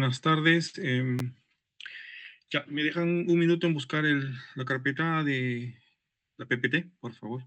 buenas tardes. Ya, ¿me dejan un minuto en buscar la carpeta de la PPT, por favor?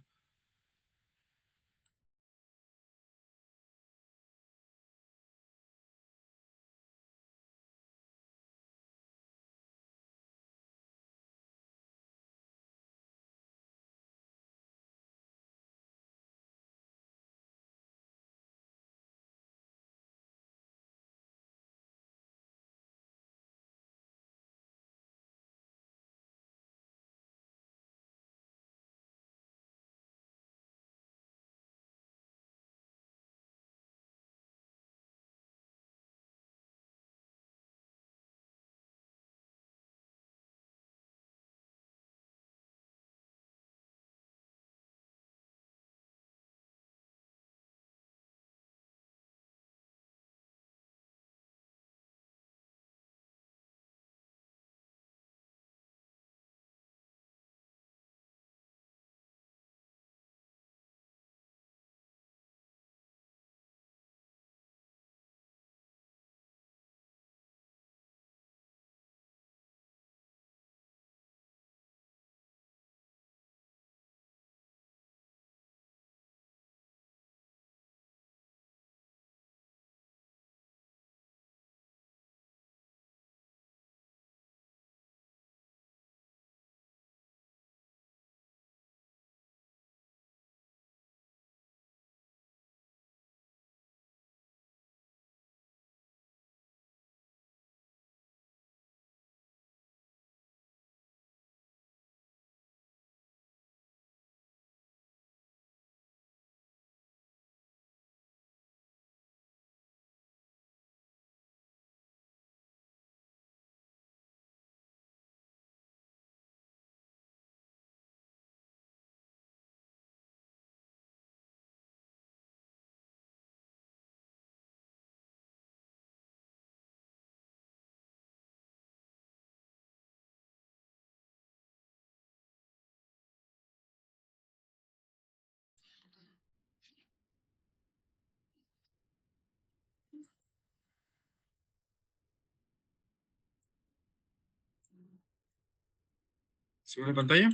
¿Se ve la pantalla?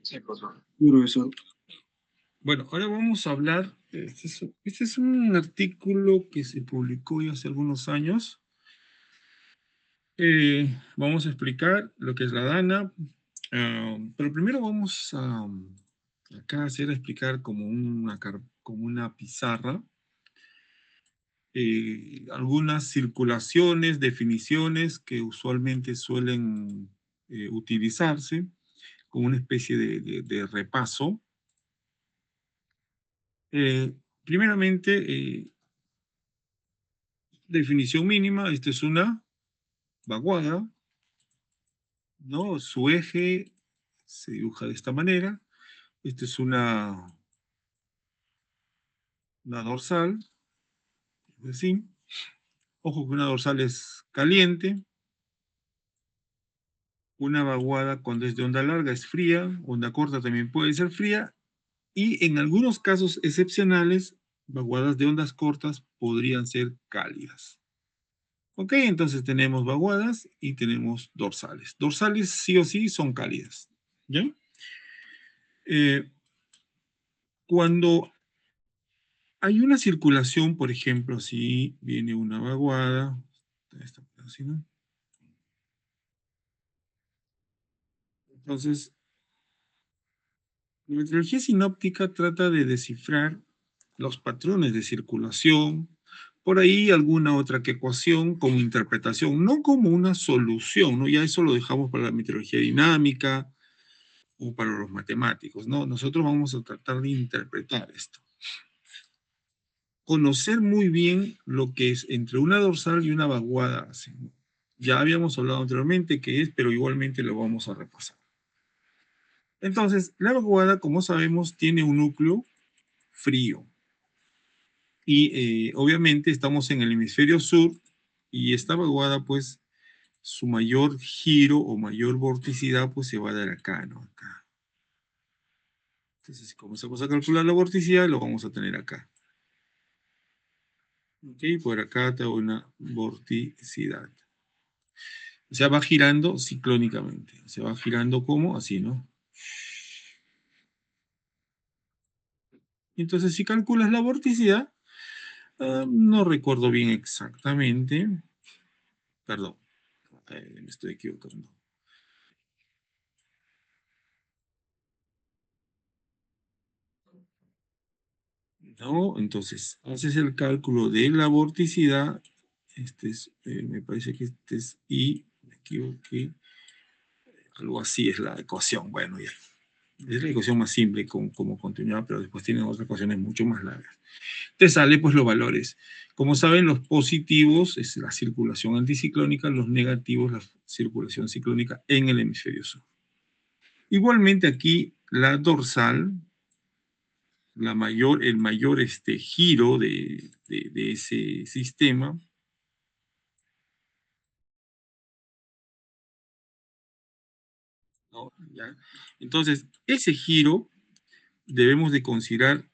Sí, por favor. Profesor. Bueno, ahora vamos a hablar. Este es un artículo que se publicó ya hace algunos años. Vamos a explicar lo que es la DANA, pero primero vamos a acá hacer explicar como como una pizarra algunas circulaciones, definiciones que usualmente suelen utilizarse como una especie de repaso. Eh, Primeramente, definición mínima, esta es una vaguada, ¿no? Su eje se dibuja de esta manera. Esta es una dorsal, es así. Ojo que una dorsal es caliente. Una vaguada cuando es de onda larga es fría, onda corta también puede ser fría, y en algunos casos excepcionales, vaguadas de ondas cortas podrían ser cálidas. Ok, entonces tenemos vaguadas y tenemos dorsales. Dorsales sí o sí son cálidas. ¿Ya? Eh, Cuando hay una circulación, por ejemplo, si viene una vaguada, así, ¿no? Entonces, la metrología sinóptica trata de descifrar los patrones de circulación, por ahí alguna otra que ecuación como interpretación, no como una solución, ¿no? Ya eso lo dejamos para la meteorología dinámica o para los matemáticos, ¿no? Nosotros vamos a tratar de interpretar esto. Conocer muy bien lo que es entre una dorsal y una vaguada. Ya habíamos hablado anteriormente qué es, pero igualmente lo vamos a repasar. Entonces, la vaguada, como sabemos, tiene un núcleo frío. Y obviamente estamos en el hemisferio sur y esta vaguada, pues, su mayor giro o mayor vorticidad, pues se va a dar acá, ¿no? Acá. Entonces, si comenzamos a calcular la vorticidad, lo vamos a tener acá. Ok, por acá tengo una vorticidad. O sea, va girando ciclónicamente. Se va girando como así, ¿no? Entonces, si calculas la vorticidad, no recuerdo bien exactamente. Perdón, me estoy equivocando. ¿No? Entonces, haces el cálculo de la vorticidad. Este es, me parece que este es I, me equivoqué. Algo así es la ecuación. Bueno, ya. Es la ecuación más simple como continuidad, pero después tienen otras ecuaciones mucho más largas. Te sale pues los valores. Como saben, los positivos es la circulación anticiclónica, los negativos la circulación ciclónica en el hemisferio sur. Igualmente aquí la dorsal, el mayor giro de ese sistema, ¿no? ¿Ya? Entonces, ese giro debemos de considerar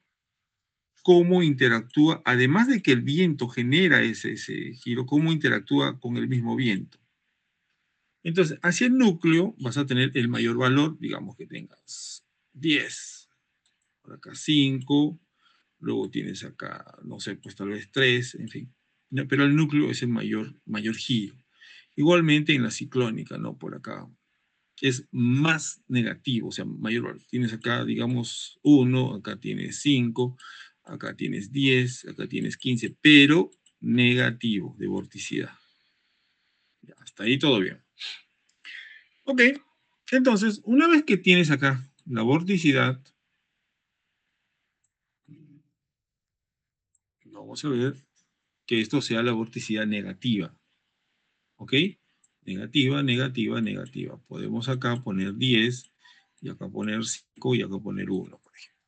cómo interactúa, además de que el viento genera ese giro, cómo interactúa con el mismo viento. Entonces, hacia el núcleo vas a tener el mayor valor, digamos que tengas 10, por acá 5, luego tienes acá, no sé, pues tal vez 3, en fin. ¿No? Pero el núcleo es el mayor giro. Igualmente en la ciclónica, ¿no? Por acá es más negativo, o sea, mayor valor. Tienes acá, digamos, 1, acá tienes 5, acá tienes 10, acá tienes 15, pero negativo de vorticidad. Ya, hasta ahí todo bien. Ok, entonces, una vez que tienes acá la vorticidad, vamos a ver que esto sea la vorticidad negativa. ¿Ok? Negativa, negativa, negativa. Podemos acá poner 10 y acá poner 5 y acá poner 1, por ejemplo.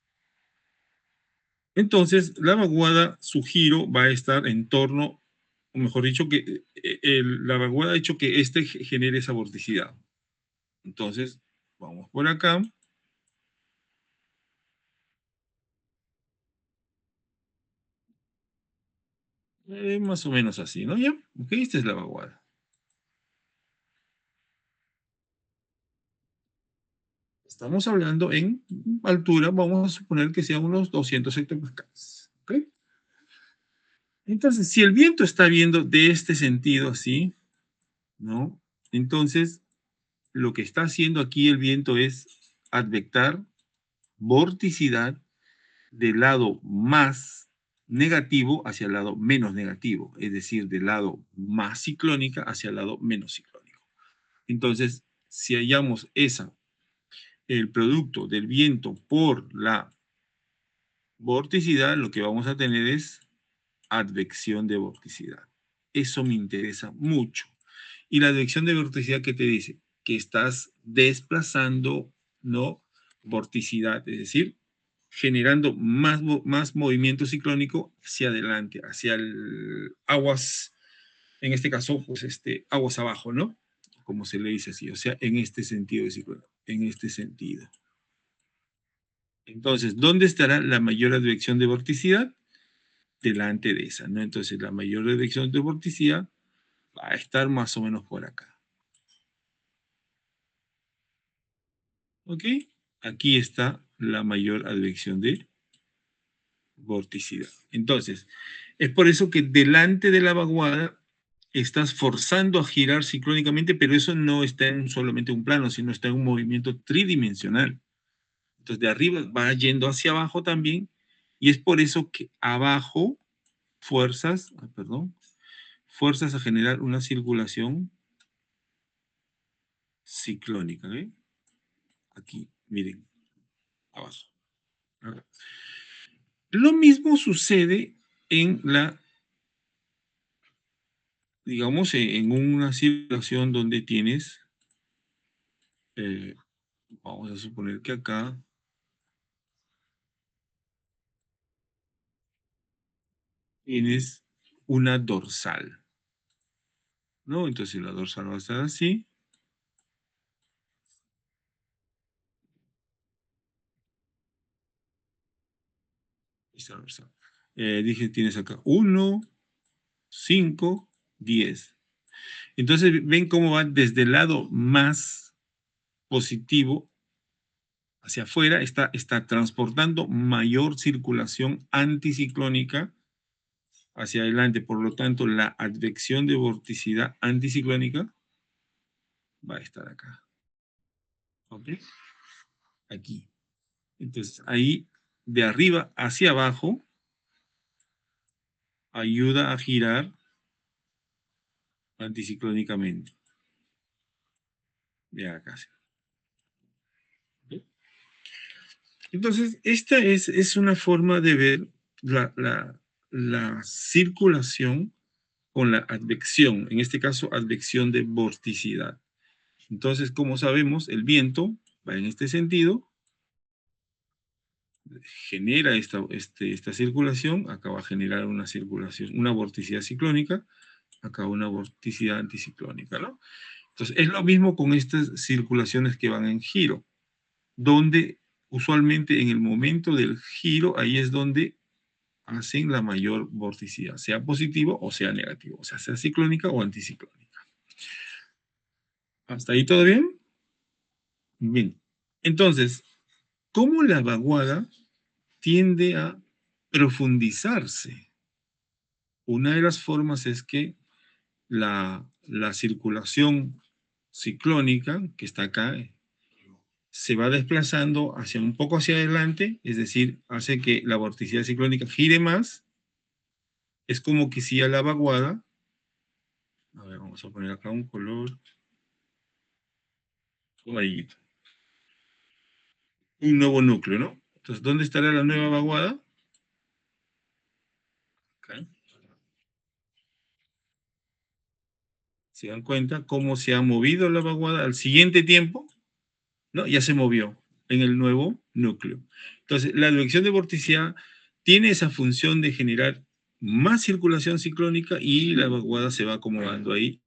Entonces, la vaguada, su giro va a estar en torno, o mejor dicho, que la vaguada ha hecho que este genere esa vorticidad. Entonces, vamos por acá. Más o menos así, ¿no? Ya, ok, esta es la vaguada. Estamos hablando en altura, vamos a suponer que sean unos 200 hectopascales. ¿Ok? Entonces, si el viento está viendo de este sentido así, ¿no? Entonces, lo que está haciendo aquí el viento es advectar vorticidad del lado más negativo hacia el lado menos negativo, es decir, del lado más ciclónica hacia el lado menos ciclónico. Entonces, si hallamos el producto del viento por la vorticidad, lo que vamos a tener es advección de vorticidad. Eso me interesa mucho. Y la advección de vorticidad, ¿qué te dice? Que estás desplazando, ¿no? Vorticidad, es decir, generando más movimiento ciclónico hacia adelante, hacia el aguas, en este caso, pues aguas abajo, ¿no? Como se le dice así, o sea, en este sentido de ciclo, en este sentido. Entonces, ¿dónde estará la mayor advección de vorticidad? Delante de esa, ¿no? Entonces, la mayor advección de vorticidad va a estar más o menos por acá. ¿Ok? Aquí está la mayor advección de vorticidad. Entonces, es por eso que delante de la vaguada estás forzando a girar ciclónicamente, pero eso no está en solamente un plano, sino está en un movimiento tridimensional. Entonces, de arriba va yendo hacia abajo también, y es por eso que abajo fuerzas a generar una circulación ciclónica. ¿Ve? Aquí, miren, abajo. Lo mismo sucede en digamos, en una circulación donde tienes, eh, vamos a suponer que acá tienes una dorsal, ¿no? Entonces la dorsal va a estar así, esta dorsal. Dije, tienes acá 1, 5, 10. Entonces, ven cómo va desde el lado más positivo hacia afuera, está transportando mayor circulación anticiclónica hacia adelante. Por lo tanto, la advección de vorticidad anticiclónica va a estar acá. ¿Ok? Aquí. Entonces, ahí, de arriba hacia abajo, ayuda a girar anticiclónicamente. De acá. ¿Ok? Entonces, esta es una forma de ver la circulación con la advección, en este caso, advección de vorticidad. Entonces, como sabemos, el viento va en este sentido, genera esta circulación, acá va a generar una circulación, una vorticidad ciclónica, acá una vorticidad anticiclónica, ¿no? Entonces, es lo mismo con estas circulaciones que van en giro, donde usualmente en el momento del giro, ahí es donde hacen la mayor vorticidad, sea positivo o sea negativo, o sea ciclónica o anticiclónica. ¿Hasta ahí todo bien? Bien. Entonces, ¿cómo la vaguada tiende a profundizarse? Una de las formas es que la circulación ciclónica, que está acá, se va desplazando hacia un poco hacia adelante, es decir, hace que la vorticidad ciclónica gire más. Es como que si a la vaguada, a ver, vamos a poner acá un color amarillito, un nuevo núcleo, ¿no? Entonces, ¿dónde estará la nueva vaguada? Acá. ¿Se dan cuenta cómo se ha movido la vaguada al siguiente tiempo? ¿No? Ya se movió en el nuevo núcleo. Entonces, la advección de vorticidad tiene esa función de generar más circulación ciclónica y la vaguada se va acomodando ahí.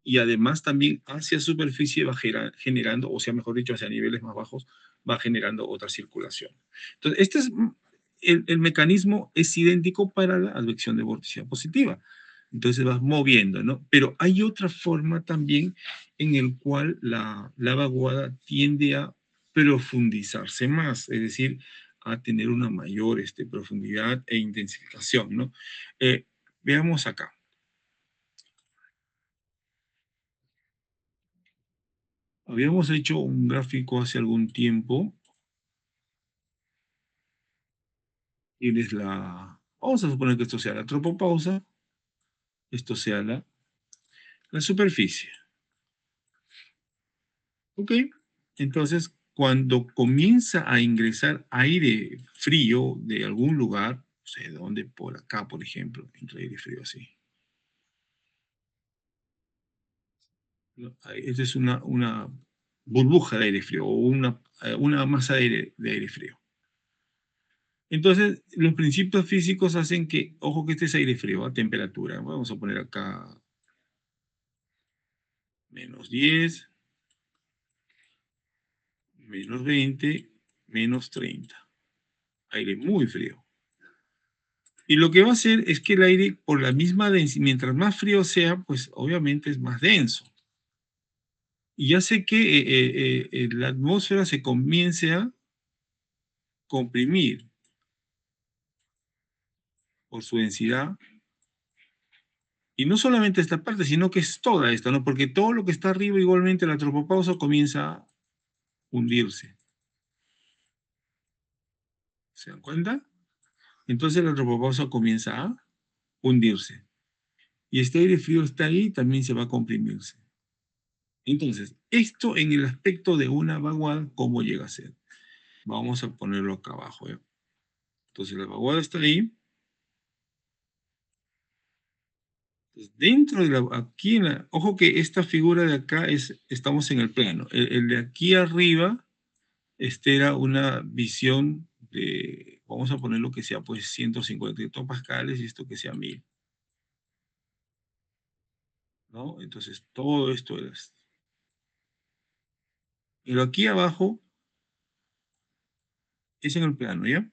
Y además también hacia superficie va generando, o sea, mejor dicho, hacia niveles más bajos, va generando otra circulación. Entonces, el mecanismo es idéntico para la advección de vorticidad positiva. Entonces vas moviendo, ¿no? Pero hay otra forma también en el cual la vaguada tiende a profundizarse más, es decir, a tener una mayor profundidad e intensificación, ¿no? Veamos acá. Habíamos hecho un gráfico hace algún tiempo. Tienes vamos a suponer que esto sea la tropopausa, esto sea la superficie. ¿Ok? Entonces, cuando comienza a ingresar aire frío de algún lugar, no sé de dónde, por acá, por ejemplo, entra aire frío así. ¿No? Esta es una burbuja de aire frío o una masa de aire frío. Entonces, los principios físicos hacen que, ojo que este es aire frío, a temperatura. Vamos a poner acá -10, -20, -30. Aire muy frío. Y lo que va a hacer es que el aire, por la misma densidad, mientras más frío sea, pues obviamente es más denso. Y hace que la atmósfera se comience a comprimir por su densidad. Y no solamente esta parte, sino que es toda esta, ¿no? Porque todo lo que está arriba, igualmente la tropopausa comienza a hundirse. ¿Se dan cuenta? Entonces la tropopausa comienza a hundirse. Y este aire frío está ahí, también se va a comprimirse. Entonces, esto en el aspecto de una vaguada, ¿cómo llega a ser? Vamos a ponerlo acá abajo. ¿Eh? Entonces, la vaguada está ahí. Entonces, dentro de aquí, ojo que esta figura de acá estamos en el plano. El de aquí arriba, este era una visión de, vamos a poner lo que sea, pues 150 hectopascales y esto que sea 1000. ¿No? Entonces, todo esto es. Pero aquí abajo es en el plano, ¿ya?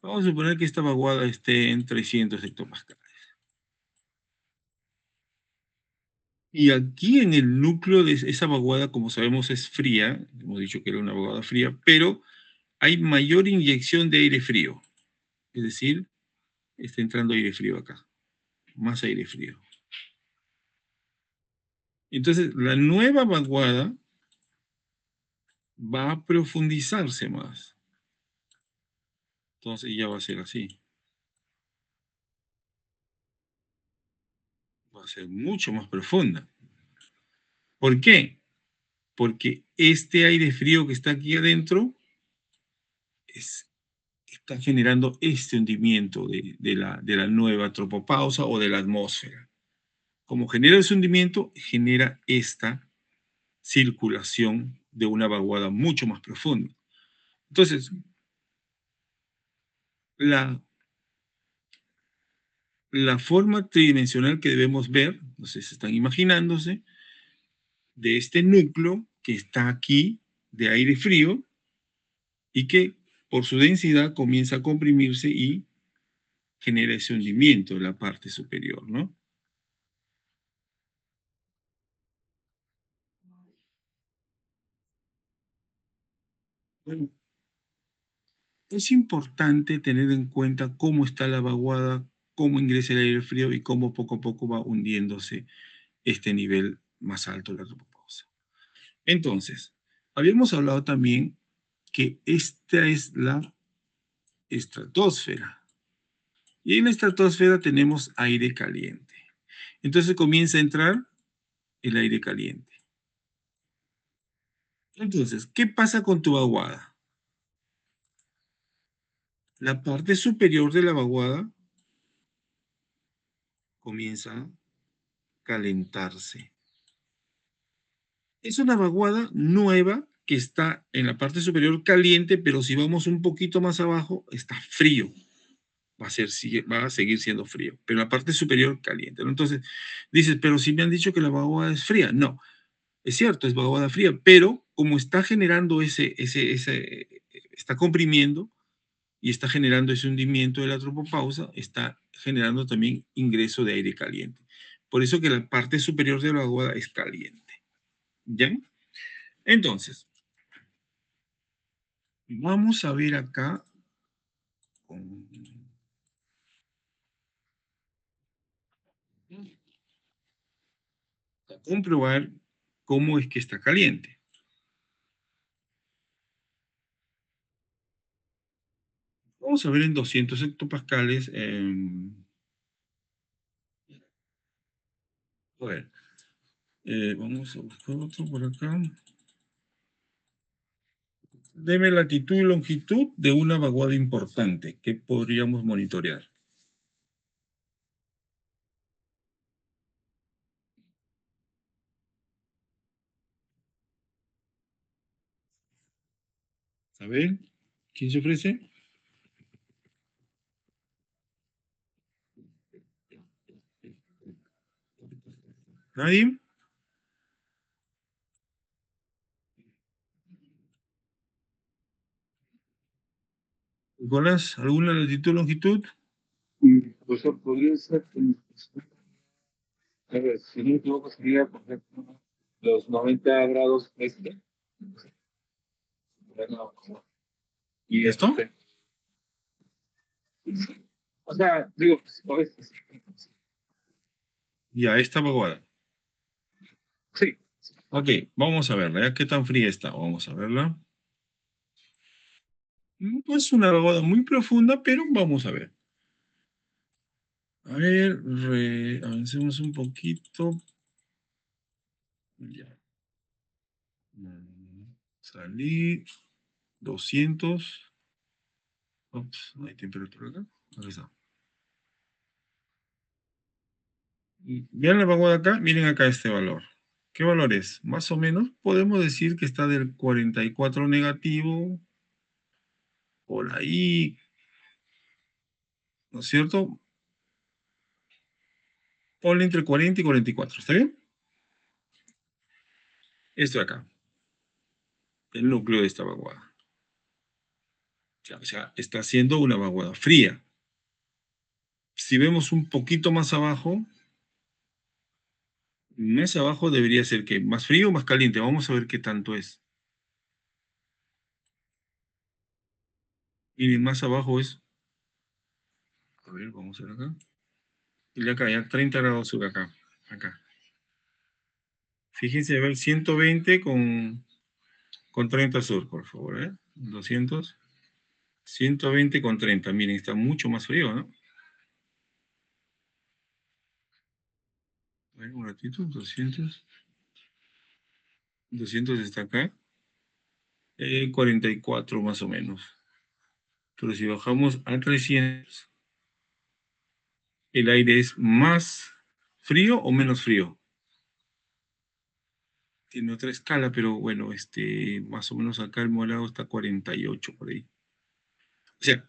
Vamos a suponer que esta vaguada esté en 300 hectopascales. Y aquí en el núcleo de esa vaguada, como sabemos, es fría, hemos dicho que era una vaguada fría, pero hay mayor inyección de aire frío. Es decir, está entrando aire frío acá, más aire frío. Entonces, la nueva vaguada va a profundizarse más. Entonces ya va a ser así. Va a ser mucho más profunda. ¿Por qué? Porque este aire frío que está aquí adentro está generando este hundimiento de la nueva tropopausa o de la atmósfera. Como genera ese hundimiento, genera esta circulación de una vaguada mucho más profunda. Entonces, la forma tridimensional que debemos ver, no sé si están imaginándose, de este núcleo que está aquí de aire frío y que por su densidad comienza a comprimirse y genera ese hundimiento en la parte superior, ¿no? Bueno, es importante tener en cuenta cómo está la vaguada, cómo ingresa el aire frío y cómo poco a poco va hundiéndose este nivel más alto de la tropopausa. Entonces, habíamos hablado también que esta es la estratosfera. Y en la estratosfera tenemos aire caliente. Entonces comienza a entrar el aire caliente. Entonces, ¿qué pasa con tu vaguada? La parte superior de la vaguada comienza a calentarse. Es una vaguada nueva que está en la parte superior caliente, pero si vamos un poquito más abajo, está frío. Va a seguir siendo frío, pero la parte superior caliente, ¿no? Entonces, dices, pero si me han dicho que la vaguada es fría. No, es cierto, es vaguada fría, pero como está generando está comprimiendo y está generando ese hundimiento de la tropopausa, está generando también ingreso de aire caliente. Por eso que la parte superior de la vaguada es caliente. ¿Ya? Entonces, vamos a ver acá, a comprobar cómo es que está caliente. Vamos a ver en 200 hectopascales. A ver, vamos a buscar otro por acá. Deme latitud y longitud de una vaguada importante que podríamos monitorear. A ver, ¿quién se ofrece? ¿Nadie? Nicolás, ¿alguna latitud o longitud? Pues podría ser, a ver, si no me equivoco, sería, por ejemplo, los 90 grados este. Bueno, y ¿Esto? o sea, digo, pues, oeste. Ya, esta vaguada. Sí. Ok, vamos a verla. ¿Ya? ¿Qué tan fría está? Vamos a verla. Pues una vaguada muy profunda, pero vamos a ver. A ver, avancemos un poquito. Ya. Salir. 200. Ups, no hay temperatura acá. Ahí está. Vean la vaguada acá, miren acá este valor. ¿Qué valor es? Más o menos podemos decir que está del 44 negativo, por ahí, ¿no es cierto? Ponle entre 40 y 44, ¿está bien? Esto de acá, el núcleo de esta vaguada. O sea, está siendo una vaguada fría. Si vemos un poquito más abajo debería ser que más frío o más caliente. Vamos a ver qué tanto es. Y más abajo es, a ver, vamos a ver acá. Y acá, ya 30 grados sur acá. Acá. Fíjense, a ver, 120 con 30 sur, por favor, ¿eh? 200. 120 con 30. Miren, está mucho más frío, ¿no? A ver, un ratito, 200. 200 está acá. 44 más o menos. Pero si bajamos a 300, ¿el aire es más frío o menos frío? Tiene otra escala, pero bueno, más o menos acá el morado está 48 por ahí. O sea,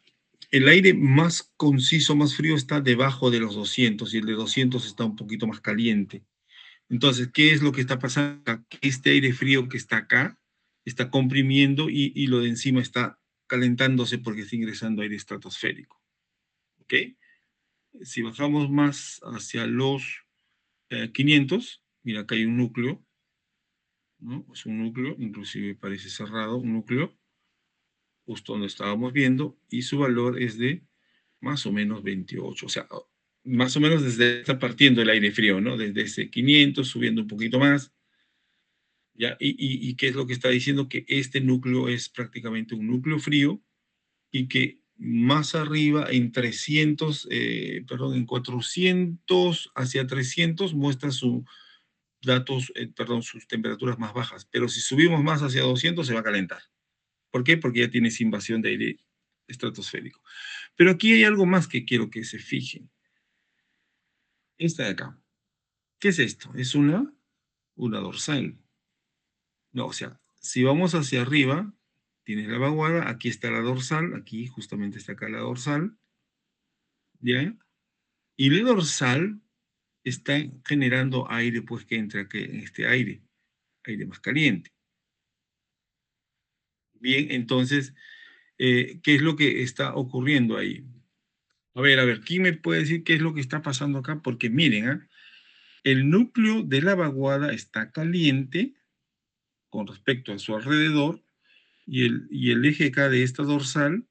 el aire más conciso, más frío está debajo de los 200 y el de 200 está un poquito más caliente. Entonces, ¿qué es lo que está pasando acá? Este aire frío que está acá está comprimiendo y lo de encima está calentándose porque está ingresando aire estratosférico. ¿Ok? Si bajamos más hacia los 500, mira, acá hay un núcleo, ¿no? Es un núcleo, inclusive parece cerrado, un núcleo, justo donde estábamos viendo, y su valor es de más o menos 28. O sea, más o menos desde está partiendo el aire frío, ¿no? Desde ese 500, subiendo un poquito más. ¿Ya? ¿Y qué es lo que está diciendo? Que este núcleo es prácticamente un núcleo frío y que más arriba en 300, perdón, en 400 hacia 300 muestra sus datos, perdón, sus temperaturas más bajas. Pero si subimos más hacia 200 se va a calentar. ¿Por qué? Porque ya tienes invasión de aire estratosférico. Pero aquí hay algo más que quiero que se fijen. Esta de acá. ¿Qué es esto? Es una dorsal. No, o sea, si vamos hacia arriba, tienes la vaguada, aquí está la dorsal, aquí justamente está acá la dorsal, ¿ya? Y la dorsal está generando aire, pues que entra que en este aire más caliente. Bien, entonces, ¿qué es lo que está ocurriendo ahí? A ver, ¿quién me puede decir qué es lo que está pasando acá? Porque miren, ¿ah? El núcleo de la vaguada está caliente con respecto a su alrededor y el eje acá de esta dorsal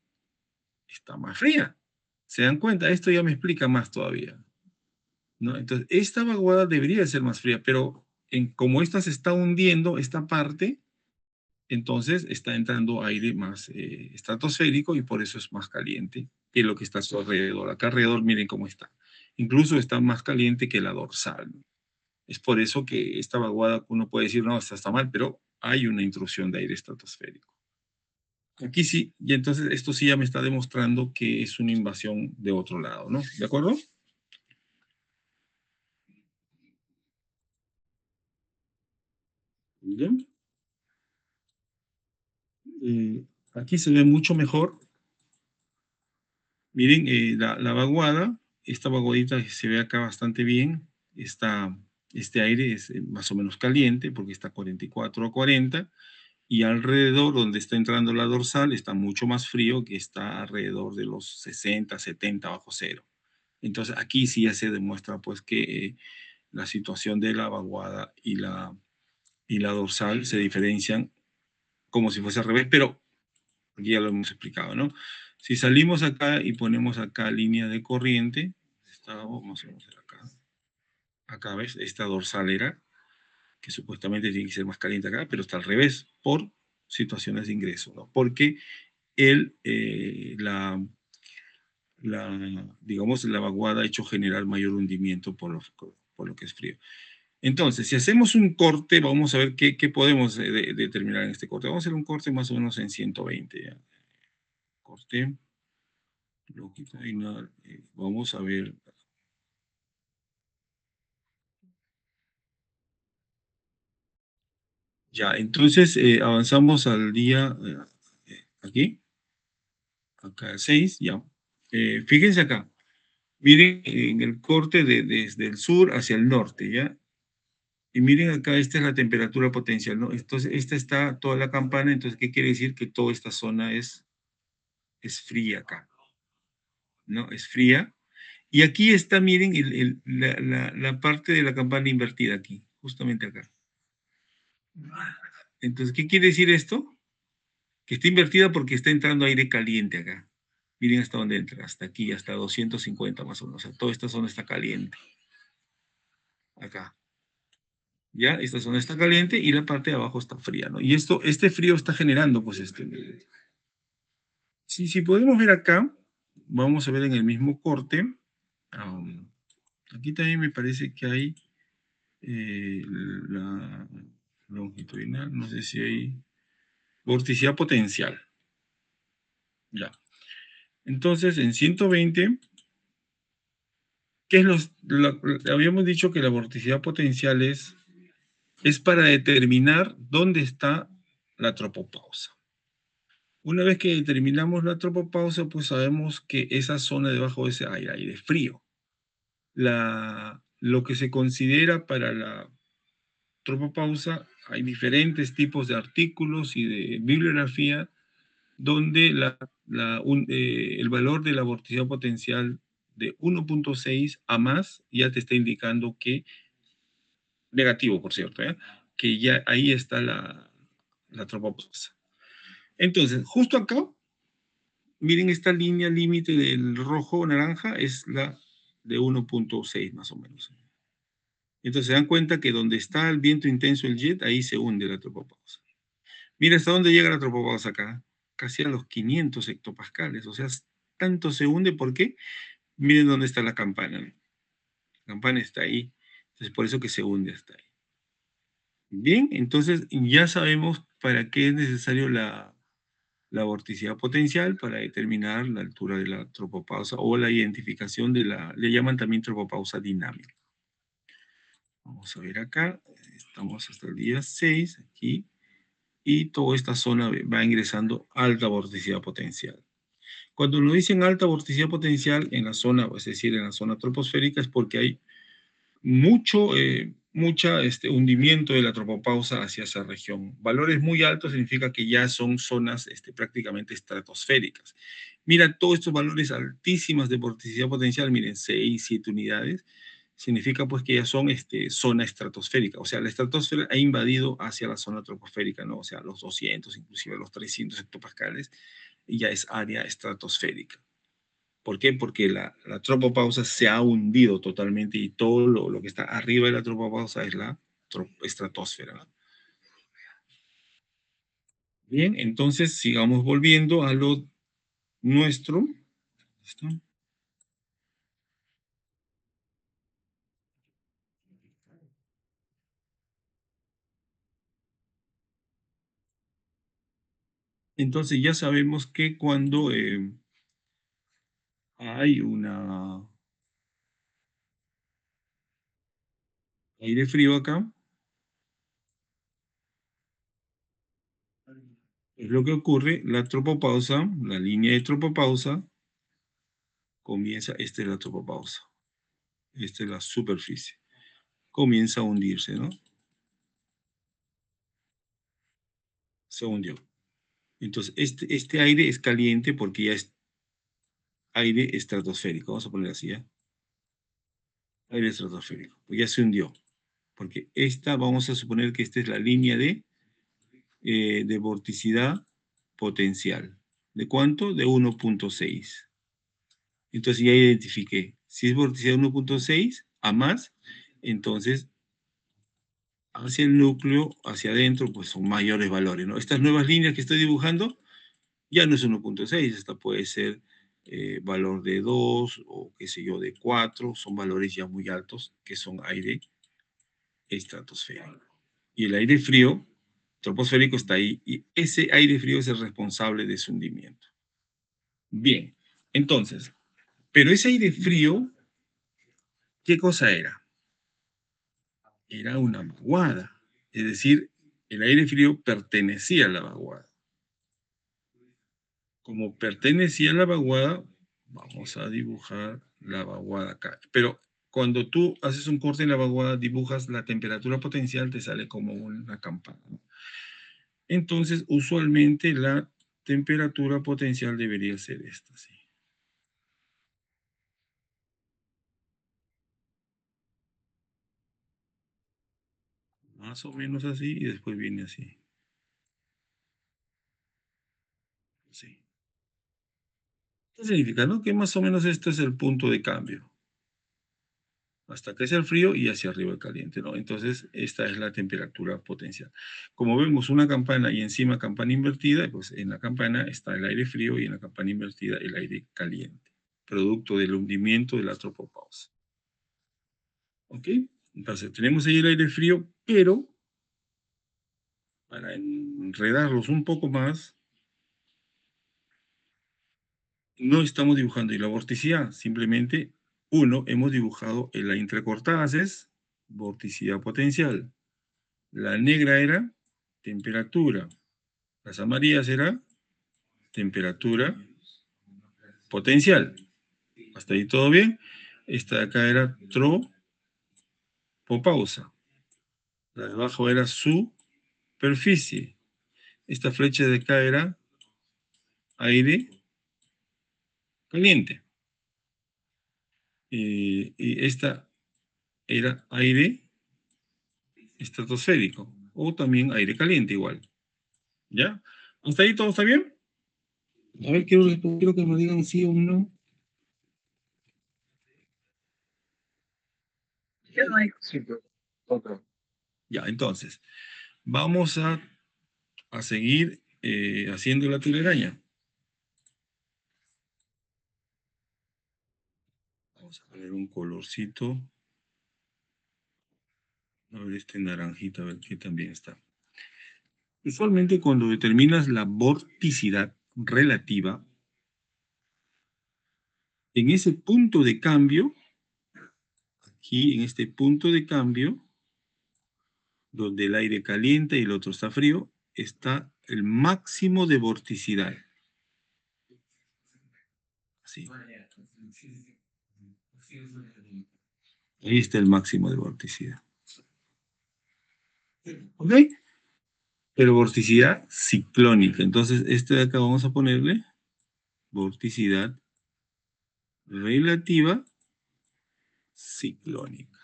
está más fría. ¿Se dan cuenta? Esto ya me explica más todavía, ¿no? Entonces, esta vaguada debería ser más fría, pero como esta se está hundiendo, esta parte, entonces está entrando aire más estratosférico y por eso es más caliente que lo que está a su alrededor. Acá alrededor, miren cómo está. Incluso está más caliente que la dorsal. Es por eso que esta vaguada uno puede decir, no, esta está mal, pero hay una intrusión de aire estratosférico. Aquí sí, y entonces esto sí ya me está demostrando que es una invasión de otro lado, ¿no? ¿De acuerdo? Bien. Aquí se ve mucho mejor. Miren, la vaguada, esta vaguadita se ve acá bastante bien. Este aire es más o menos caliente porque está 44 a 40 y alrededor donde está entrando la dorsal está mucho más frío que está alrededor de los 60, 70 bajo cero. Entonces aquí sí ya se demuestra pues que la situación de la vaguada y la dorsal se diferencian como si fuese al revés, pero aquí ya lo hemos explicado, ¿no? Si salimos acá y ponemos acá línea de corriente, vamos a ver acá ves, esta dorsal era, que supuestamente tiene que ser más caliente acá, pero está al revés por situaciones de ingreso, ¿no? Porque el, digamos, la vaguada ha hecho generar mayor hundimiento por lo que es frío. Entonces, si hacemos un corte, vamos a ver qué podemos determinar en este corte. Vamos a hacer un corte más o menos en 120. ¿Ya? Corte, longitudinal. Vamos a ver. Ya, entonces avanzamos al día aquí, acá 6, ya. Fíjense acá. Miren en el corte desde el sur hacia el norte, ¿ya? Y miren acá, esta es la temperatura potencial, ¿no? Entonces, esta está toda la campana, entonces, ¿qué quiere decir? Que toda esta zona es es fría acá, ¿no? Es fría. Y aquí está, miren, la parte de la campana invertida aquí, justamente acá. Entonces, ¿qué quiere decir esto? Que está invertida porque está entrando aire caliente acá. Miren hasta dónde entra, hasta aquí, hasta 250 más o menos. O sea, toda esta zona está caliente. Acá. Ya, esta zona está caliente y la parte de abajo está fría, ¿no? Y este frío está generando, pues, si podemos ver acá, vamos a ver en el mismo corte. Aquí también me parece que hay la longitudinal, no sé si hay vorticidad potencial. Ya. Entonces, en 120, ¿qué es habíamos dicho que la vorticidad potencial es para determinar dónde está la tropopausa. Una vez que determinamos la tropopausa, pues sabemos que esa zona debajo de ese aire frío. Lo que se considera para la tropopausa, hay diferentes tipos de artículos y de bibliografía donde el valor de la vorticidad potencial de 1.6 a más ya te está indicando que, negativo por cierto, que ya ahí está la tropopausa. Entonces, justo acá, miren esta línea límite del rojo-naranja es la de 1.6 más o menos. Entonces se dan cuenta que donde está el viento intenso, el jet, ahí se hunde la tropopausa. Mira hasta dónde llega la tropopausa acá, casi a los 500 hectopascales, o sea, tanto se hunde, ¿por qué? Miren dónde está la campana. La campana está ahí, entonces por eso que se hunde hasta ahí. Bien, entonces ya sabemos para qué es necesario la vorticidad potencial para determinar la altura de la tropopausa o la identificación le llaman también tropopausa dinámica. Vamos a ver acá, estamos hasta el día 6, aquí, y toda esta zona va ingresando alta vorticidad potencial. Cuando nos dicen alta vorticidad potencial en la zona, es decir, en la zona troposférica, es porque hay mucha hundimiento de la tropopausa hacia esa región. Valores muy altos significa que ya son zonas prácticamente estratosféricas. Mira, todos estos valores altísimas de vorticidad potencial, miren, 6, 7 unidades, significa pues que ya son zona estratosférica. O sea, la estratosfera ha invadido hacia la zona troposférica, ¿no? O sea, los 200, inclusive los 300 hectopascales, ya es área estratosférica. ¿Por qué? Porque la tropopausa se ha hundido totalmente y todo lo que está arriba de la tropopausa es la estratosfera. Bien, entonces sigamos volviendo a lo nuestro. ¿Listo? Entonces ya sabemos que cuando hay aire frío acá, es lo que ocurre, la tropopausa, la línea de tropopausa, comienza, esta es la tropopausa, esta es la superficie, comienza a hundirse, ¿no? Se hundió. Entonces, este aire es caliente porque ya es aire estratosférico, vamos a poner así, ¿ya? Aire estratosférico, pues ya se hundió, porque vamos a suponer que esta es la línea de vorticidad potencial. ¿De cuánto? De 1.6. Entonces ya identifiqué, si es vorticidad 1.6 a más, entonces hacia el núcleo, hacia adentro, pues son mayores valores, ¿no? Estas nuevas líneas que estoy dibujando ya no es 1.6, esta puede ser valor de 2 o qué sé yo, de 4, son valores ya muy altos que son aire estratosférico. Y el aire frío, troposférico, está ahí y ese aire frío es el responsable de su hundimiento. Bien, entonces, pero ese aire frío, ¿qué cosa era? Era una vaguada, es decir, el aire frío pertenecía a la vaguada. Como pertenecía a la vaguada, vamos a dibujar la vaguada acá. Pero cuando tú haces un corte en la vaguada, dibujas la temperatura potencial, te sale como una campana. Entonces, usualmente temperatura potencial debería ser esta, sí. Más o menos así y después viene así. Sí. ¿Qué significa, no? Que más o menos este es el punto de cambio. Hasta que es el frío y hacia arriba el caliente, ¿no? Entonces, esta es la temperatura potencial. Como vemos una campana y encima campana invertida, pues en la campana está el aire frío y en la campana invertida el aire caliente, producto del hundimiento de la tropopausa. ¿Ok? Entonces, tenemos ahí el aire frío, pero para enredarlos un poco más, no estamos dibujando la vorticidad, simplemente, hemos dibujado en la intracortases, vorticidad potencial. La negra era temperatura, las amarillas era temperatura potencial. Hasta ahí todo bien. Esta de acá era tropopausa. La de abajo era superficie. Esta flecha de acá era aire caliente. Y esta era aire estratosférico o también aire caliente igual. ¿Ya? ¿Hasta ahí todo está bien? A ver, quiero que me digan sí o no. Sí, pero otro. Ya, entonces, vamos a seguir haciendo la telaraña. Vamos a poner un colorcito. A ver, este naranjita, a ver qué también está. Usualmente cuando determinas la vorticidad relativa, en ese punto de cambio, aquí en este punto de cambio, donde el aire calienta y el otro está frío, está el máximo de vorticidad. Así. Ahí está el máximo de vorticidad. ¿Ok? Pero vorticidad ciclónica. Entonces, este de acá vamos a ponerle vorticidad relativa ciclónica.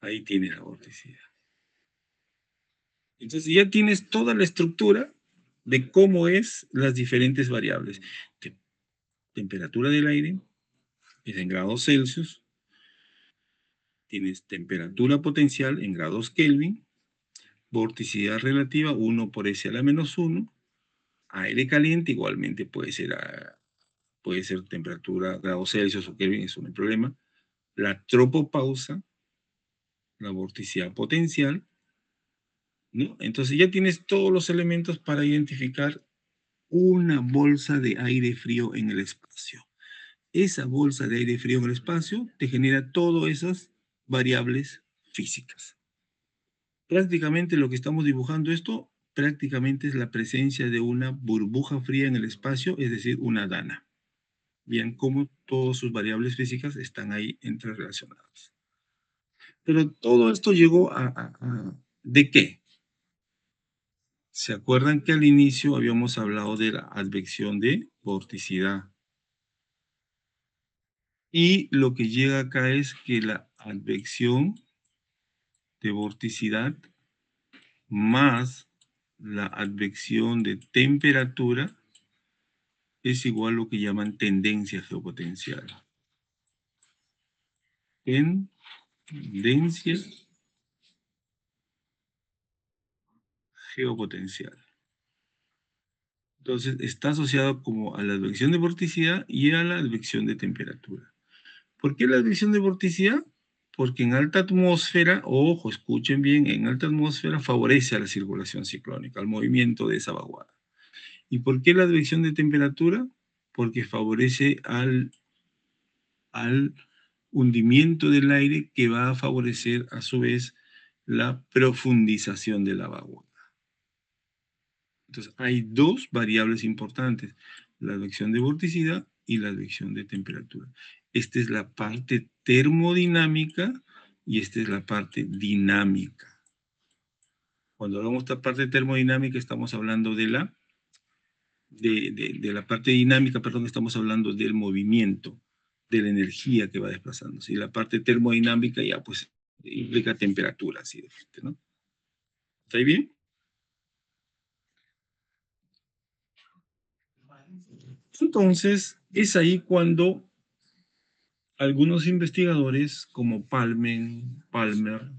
Ahí tienes la vorticidad. Entonces ya tienes toda la estructura de cómo es las diferentes variables. Temperatura del aire es en grados Celsius. Tienes temperatura potencial en grados Kelvin. Vorticidad relativa 1 por S a la menos 1. Aire caliente igualmente puede ser temperatura grados Celsius o Kelvin, eso no hay problema. La tropopausa, la vorticidad potencial, ¿no? Entonces ya tienes todos los elementos para identificar una bolsa de aire frío en el espacio. Esa bolsa de aire frío en el espacio te genera todas esas variables físicas. Prácticamente lo que estamos dibujando esto, prácticamente es la presencia de una burbuja fría en el espacio, es decir, una dana. Vean cómo todas sus variables físicas están ahí interrelacionadas. Pero todo esto llegó ¿de qué? ¿Se acuerdan que al inicio habíamos hablado de la advección de vorticidad? Y lo que llega acá es que la advección de vorticidad más la advección de temperatura es igual a lo que llaman tendencia geopotencial. Tendencia geopotencial. Entonces, está asociado como a la advección de vorticidad y a la advección de temperatura. ¿Por qué la advección de vorticidad? Porque en alta atmósfera, ojo, escuchen bien, en alta atmósfera favorece a la circulación ciclónica, al movimiento de esa vaguada. ¿Y por qué la advección de temperatura? Porque favorece al hundimiento del aire que va a favorecer a su vez la profundización de la vaguada. Entonces, hay dos variables importantes, la advección de vorticidad y la advección de temperatura. Esta es la parte termodinámica y esta es la parte dinámica. Cuando hablamos de esta parte termodinámica estamos hablando de la de la parte dinámica, perdón, estamos hablando del movimiento, de la energía que va desplazándose. Y la parte termodinámica ya pues implica temperatura, así de frente, ¿no? ¿Está ahí bien? Entonces, es ahí cuando algunos investigadores como Palmer,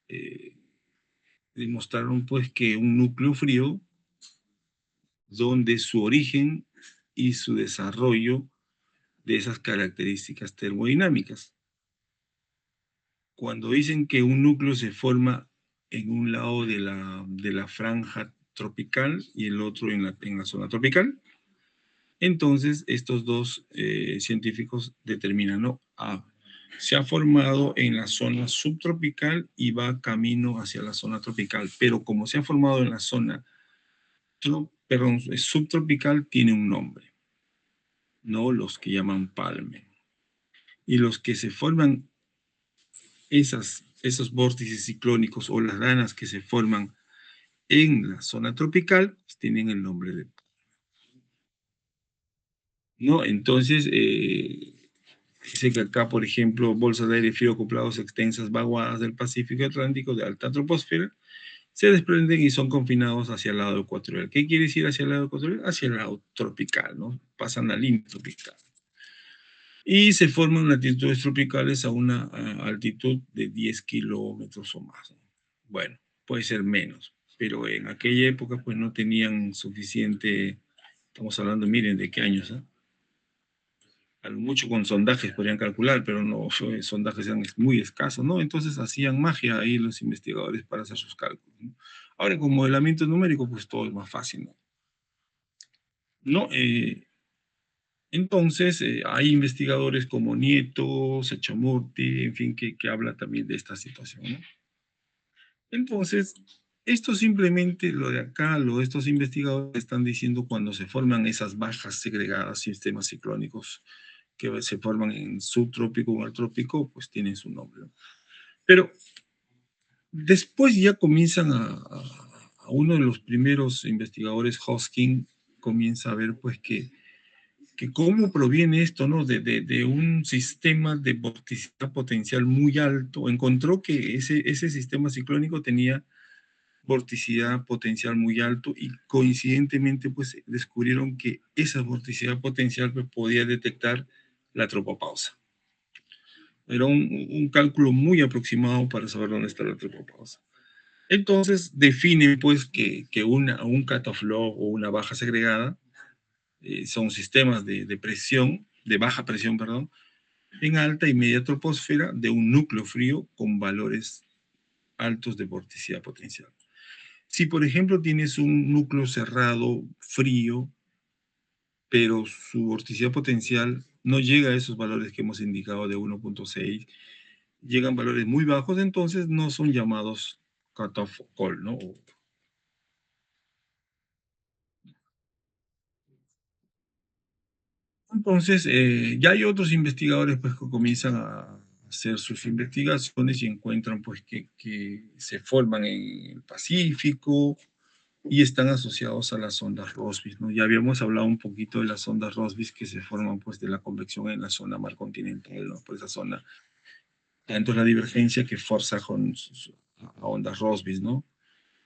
eh, demostraron pues que un núcleo frío, donde su origen y su desarrollo de esas características termodinámicas. Cuando dicen que un núcleo se forma en un lado de la franja tropical y el otro en la zona tropical, entonces estos dos científicos determinan, no, se ha formado en la zona subtropical y va camino hacia la zona tropical, pero como se ha formado en la zona subtropical, tiene un nombre, no los que llaman palme. Y los que se forman esos vórtices ciclónicos o las ranas que se forman en la zona tropical, pues tienen el nombre de, ¿no? Entonces, dice que acá, por ejemplo, bolsas de aire frío acoplados extensas vaguadas del Pacífico Atlántico de alta troposfera se desprenden y son confinados hacia el lado ecuatorial. ¿Qué quiere decir hacia el lado ecuatorial? Hacia el lado tropical, ¿no? Pasan la línea tropical. Y se forman en latitudes tropicales a una altitud de 10 kilómetros o más. Bueno, puede ser menos, pero en aquella época pues no tenían suficiente, estamos hablando, miren, de qué años, ¿eh? A lo mucho con sondajes podrían calcular, pero no, sondajes eran muy escasos, ¿no? Entonces hacían magia ahí los investigadores para hacer sus cálculos, ¿no? Ahora, con modelamiento numérico, pues todo es más fácil, ¿no? ¿No? Entonces, hay investigadores como Nieto, Sachamorte, en fin, que habla también de esta situación, ¿no? Entonces, esto simplemente, lo de acá, lo de estos investigadores están diciendo cuando se forman esas bajas segregadas, sistemas ciclónicos que se forman en subtrópico o en el trópico, pues tienen su nombre, ¿no? Pero después ya comienzan a uno de los primeros investigadores, Hosking, comienza a ver pues que cómo proviene esto, ¿no? De un sistema de vorticidad potencial muy alto. Encontró que ese sistema ciclónico tenía vorticidad potencial muy alto y coincidentemente pues descubrieron que esa vorticidad potencial pues, podía detectar la tropopausa. Era un cálculo muy aproximado para saber dónde está la tropopausa. Entonces definen pues que un cutoff low o una baja segregada son sistemas de presión, de baja presión, perdón, en alta y media troposfera de un núcleo frío con valores altos de vorticidad potencial. Si, por ejemplo, tienes un núcleo cerrado frío, pero su vorticidad potencial no llega a esos valores que hemos indicado de 1.6, llegan valores muy bajos, entonces no son llamados cutoff call, ¿no? Entonces, ya hay otros investigadores pues, que comienzan a hacer sus investigaciones y encuentran pues, que se forman en el Pacífico y están asociados a las ondas Rossby, ¿no? Ya habíamos hablado un poquito de las ondas Rossby que se forman pues, de la convección en la zona mar continental, ¿no? Por esa zona, tanto la divergencia que forza con a ondas Rossby, ¿no?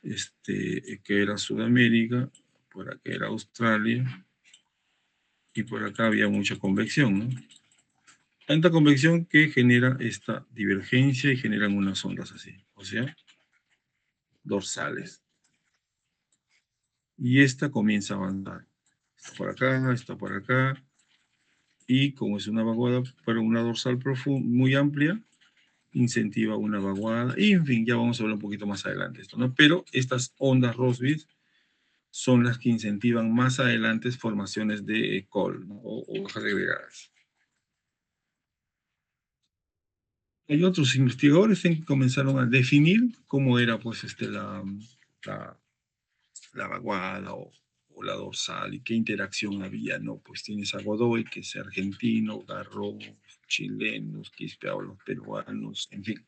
Que era Sudamérica, por acá era Australia, y por acá había mucha convección, ¿no? Tanta convección que genera esta divergencia y generan unas ondas así, o sea, dorsales. Y esta comienza a avanzar. Está por acá, y como es una vaguada, pero una dorsal muy amplia, incentiva una vaguada, y en fin, ya vamos a hablar un poquito más adelante esto, ¿no? Pero estas ondas Rossby son las que incentivan más adelante formaciones de col, ¿no? O bajas agregadas. Hay otros investigadores que comenzaron a definir cómo era pues la, la vaguada o la dorsal y qué interacción había, ¿no? Pues tienes a Godoy, que es argentino, Garro, chilenos, Quispeado, los peruanos, en fin,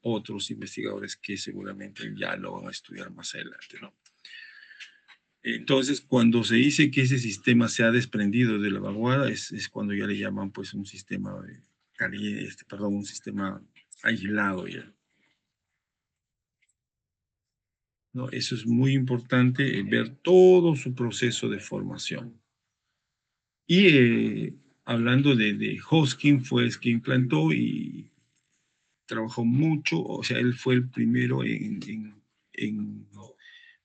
otros investigadores que seguramente ya lo van a estudiar más adelante, ¿no? Entonces, cuando se dice que ese sistema se ha desprendido de la vaguada, es cuando ya le llaman pues un sistema un sistema aislado ya. ¿No? Eso es muy importante, ver todo su proceso de formación. Y hablando de Hoskin, fue el que implantó y trabajó mucho, o sea, él fue el primero en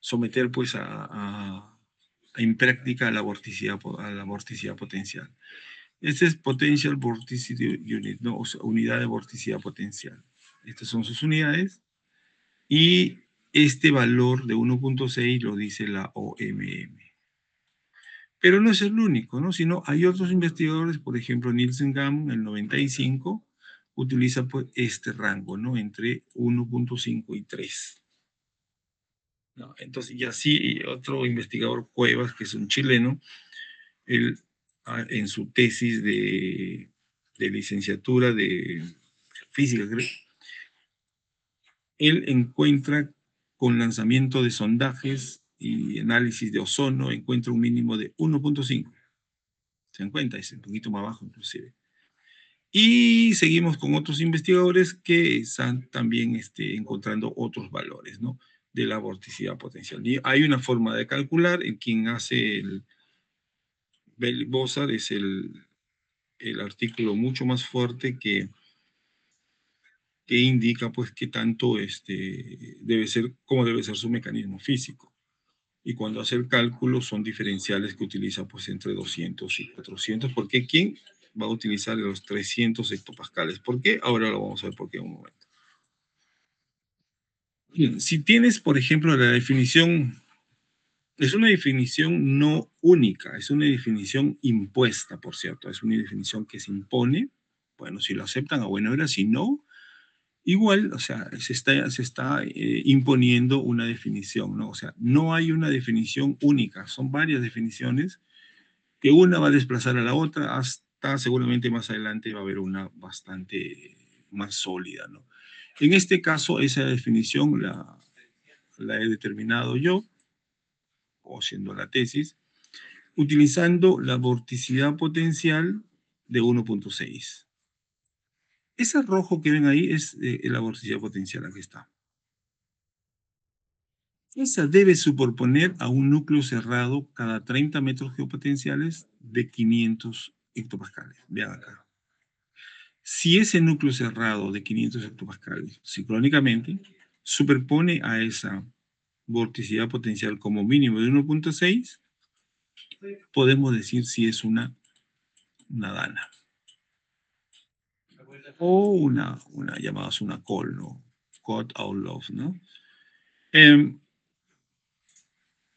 someter pues en práctica a la vorticidad potencial. Este es Potential Vorticity Unit, ¿no? O sea, unidad de vorticidad potencial. Estas son sus unidades y este valor de 1.6 lo dice la OMM. Pero no es el único, ¿no? Sino hay otros investigadores, por ejemplo, Nielsen Gammon, en el 95, utiliza pues este rango, ¿no? Entre 1.5 y 3. ¿No? Entonces, y así otro investigador, Cuevas, que es un chileno, él en su tesis de licenciatura de física, creo, él encuentra con lanzamiento de sondajes y análisis de ozono, encuentra un mínimo de 1.5. Se dan cuenta, es un poquito más bajo inclusive. Y seguimos con otros investigadores que están también encontrando otros valores, ¿no? De la vorticidad potencial. Y hay una forma de calcular, en quien hace el Bell-Bozar es el artículo mucho más fuerte que indica pues qué tanto debe ser, cómo debe ser su mecanismo físico. Y cuando hace el cálculo son diferenciales que utiliza pues entre 200 y 400, porque ¿quién va a utilizar los 300 hectopascales? ¿Por qué? Ahora lo vamos a ver por qué en un momento. Bien, si tienes, por ejemplo, la definición, es una definición no única, es una definición impuesta, por cierto, es una definición que se impone. Bueno, si lo aceptan, a buena hora, si no, igual, o sea, se está imponiendo una definición, ¿no? O sea, no hay una definición única, son varias definiciones que una va a desplazar a la otra hasta seguramente más adelante va a haber una bastante más sólida, ¿no? En este caso, esa definición la he determinado yo, o siendo la tesis, utilizando la vorticidad potencial de 1.6. Ese rojo que ven ahí es la vorticidad potencial, aquí está. Esa debe superponer a un núcleo cerrado cada 30 metros geopotenciales de 500 hectopascales. Vean acá. Si ese núcleo cerrado de 500 hectopascales sincrónicamente superpone a esa vorticidad potencial como mínimo de 1.6, podemos decir si es una dana o una llamada una col, ¿no? Cut out love, ¿no?